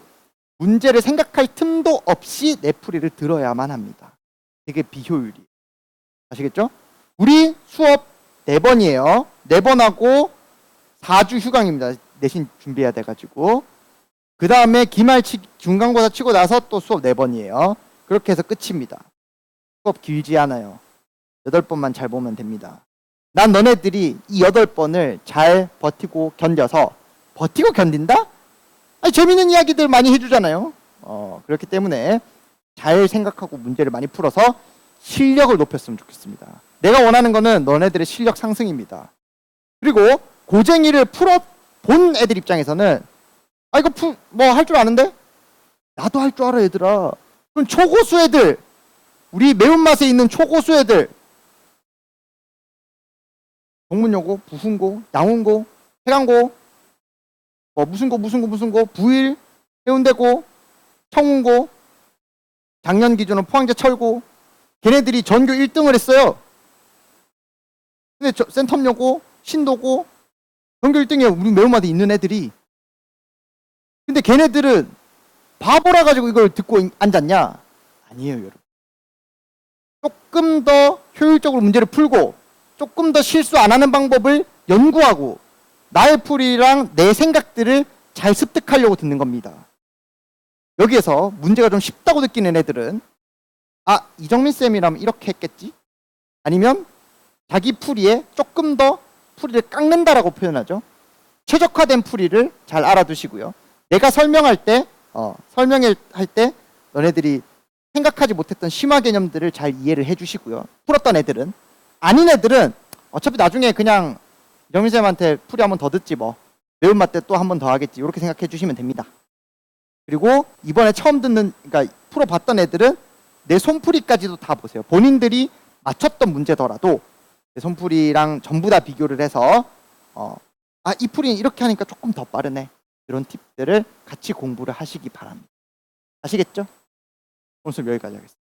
문제를 생각할 틈도 없이 내 풀이를 들어야만 합니다. 되게 비효율이. 아시겠죠? 우리 수업 4번이에요. 4번하고 4주 휴강입니다. 내신 준비해야 돼가지고. 그 다음에 중간고사 치고 나서 또 수업 4번이에요. 그렇게 해서 끝입니다. 수업 길지 않아요. 8번만 잘 보면 됩니다. 난 너네들이 이 8번을 잘 버티고 견뎌서 버티고 견딘다? 아니, 재밌는 이야기들 많이 해주잖아요. 그렇기 때문에 잘 생각하고 문제를 많이 풀어서 실력을 높였으면 좋겠습니다. 내가 원하는 거는 너네들의 실력 상승입니다. 그리고 고쟁이를 풀어본 애들 입장에서는 아 이거 뭐 할 줄 아는데? 나도 할 줄 알아 얘들아. 그럼 초고수 애들, 우리 매운맛에 있는 초고수 애들, 동문여고, 부훈고, 양훈고, 해강고, 무슨고, 부일, 해운대고, 청운고, 작년 기준으로 포항제 철고, 걔네들이 전교 1등을 했어요. 근데 센텀여고, 신도고, 전교 1등이에요. 우리 매운맛에 있는 애들이. 근데 걔네들은 바보라 가지고 이걸 듣고 앉았냐? 아니에요, 여러분. 조금 더 효율적으로 문제를 풀고 조금 더 실수 안 하는 방법을 연구하고 나의 풀이랑 내 생각들을 잘 습득하려고 듣는 겁니다. 여기에서 문제가 좀 쉽다고 느끼는 애들은 아, 이정민 쌤이라면 이렇게 했겠지? 아니면 자기 풀이에 조금 더 풀이를 깎는다라고 표현하죠. 최적화된 풀이를 잘 알아두시고요. 내가 설명할 때 너네들이 생각하지 못했던 심화 개념들을 잘 이해를 해주시고요. 풀었던 애들은. 아닌 애들은 어차피 나중에 그냥 정민쌤한테 풀이 한 번 더 듣지 뭐. 매운맛 때 또 한 번 더 하겠지. 이렇게 생각해 주시면 됩니다. 그리고 이번에 처음 그러니까 풀어봤던 애들은 내 손풀이까지도 다 보세요. 본인들이 맞췄던 문제더라도 내 손풀이랑 전부 다 비교를 해서 이 풀이는 이렇게 하니까 조금 더 빠르네. 이런 팁들을 같이 공부를 하시기 바랍니다. 아시겠죠? 오늘 수업 여기까지 하겠습니다.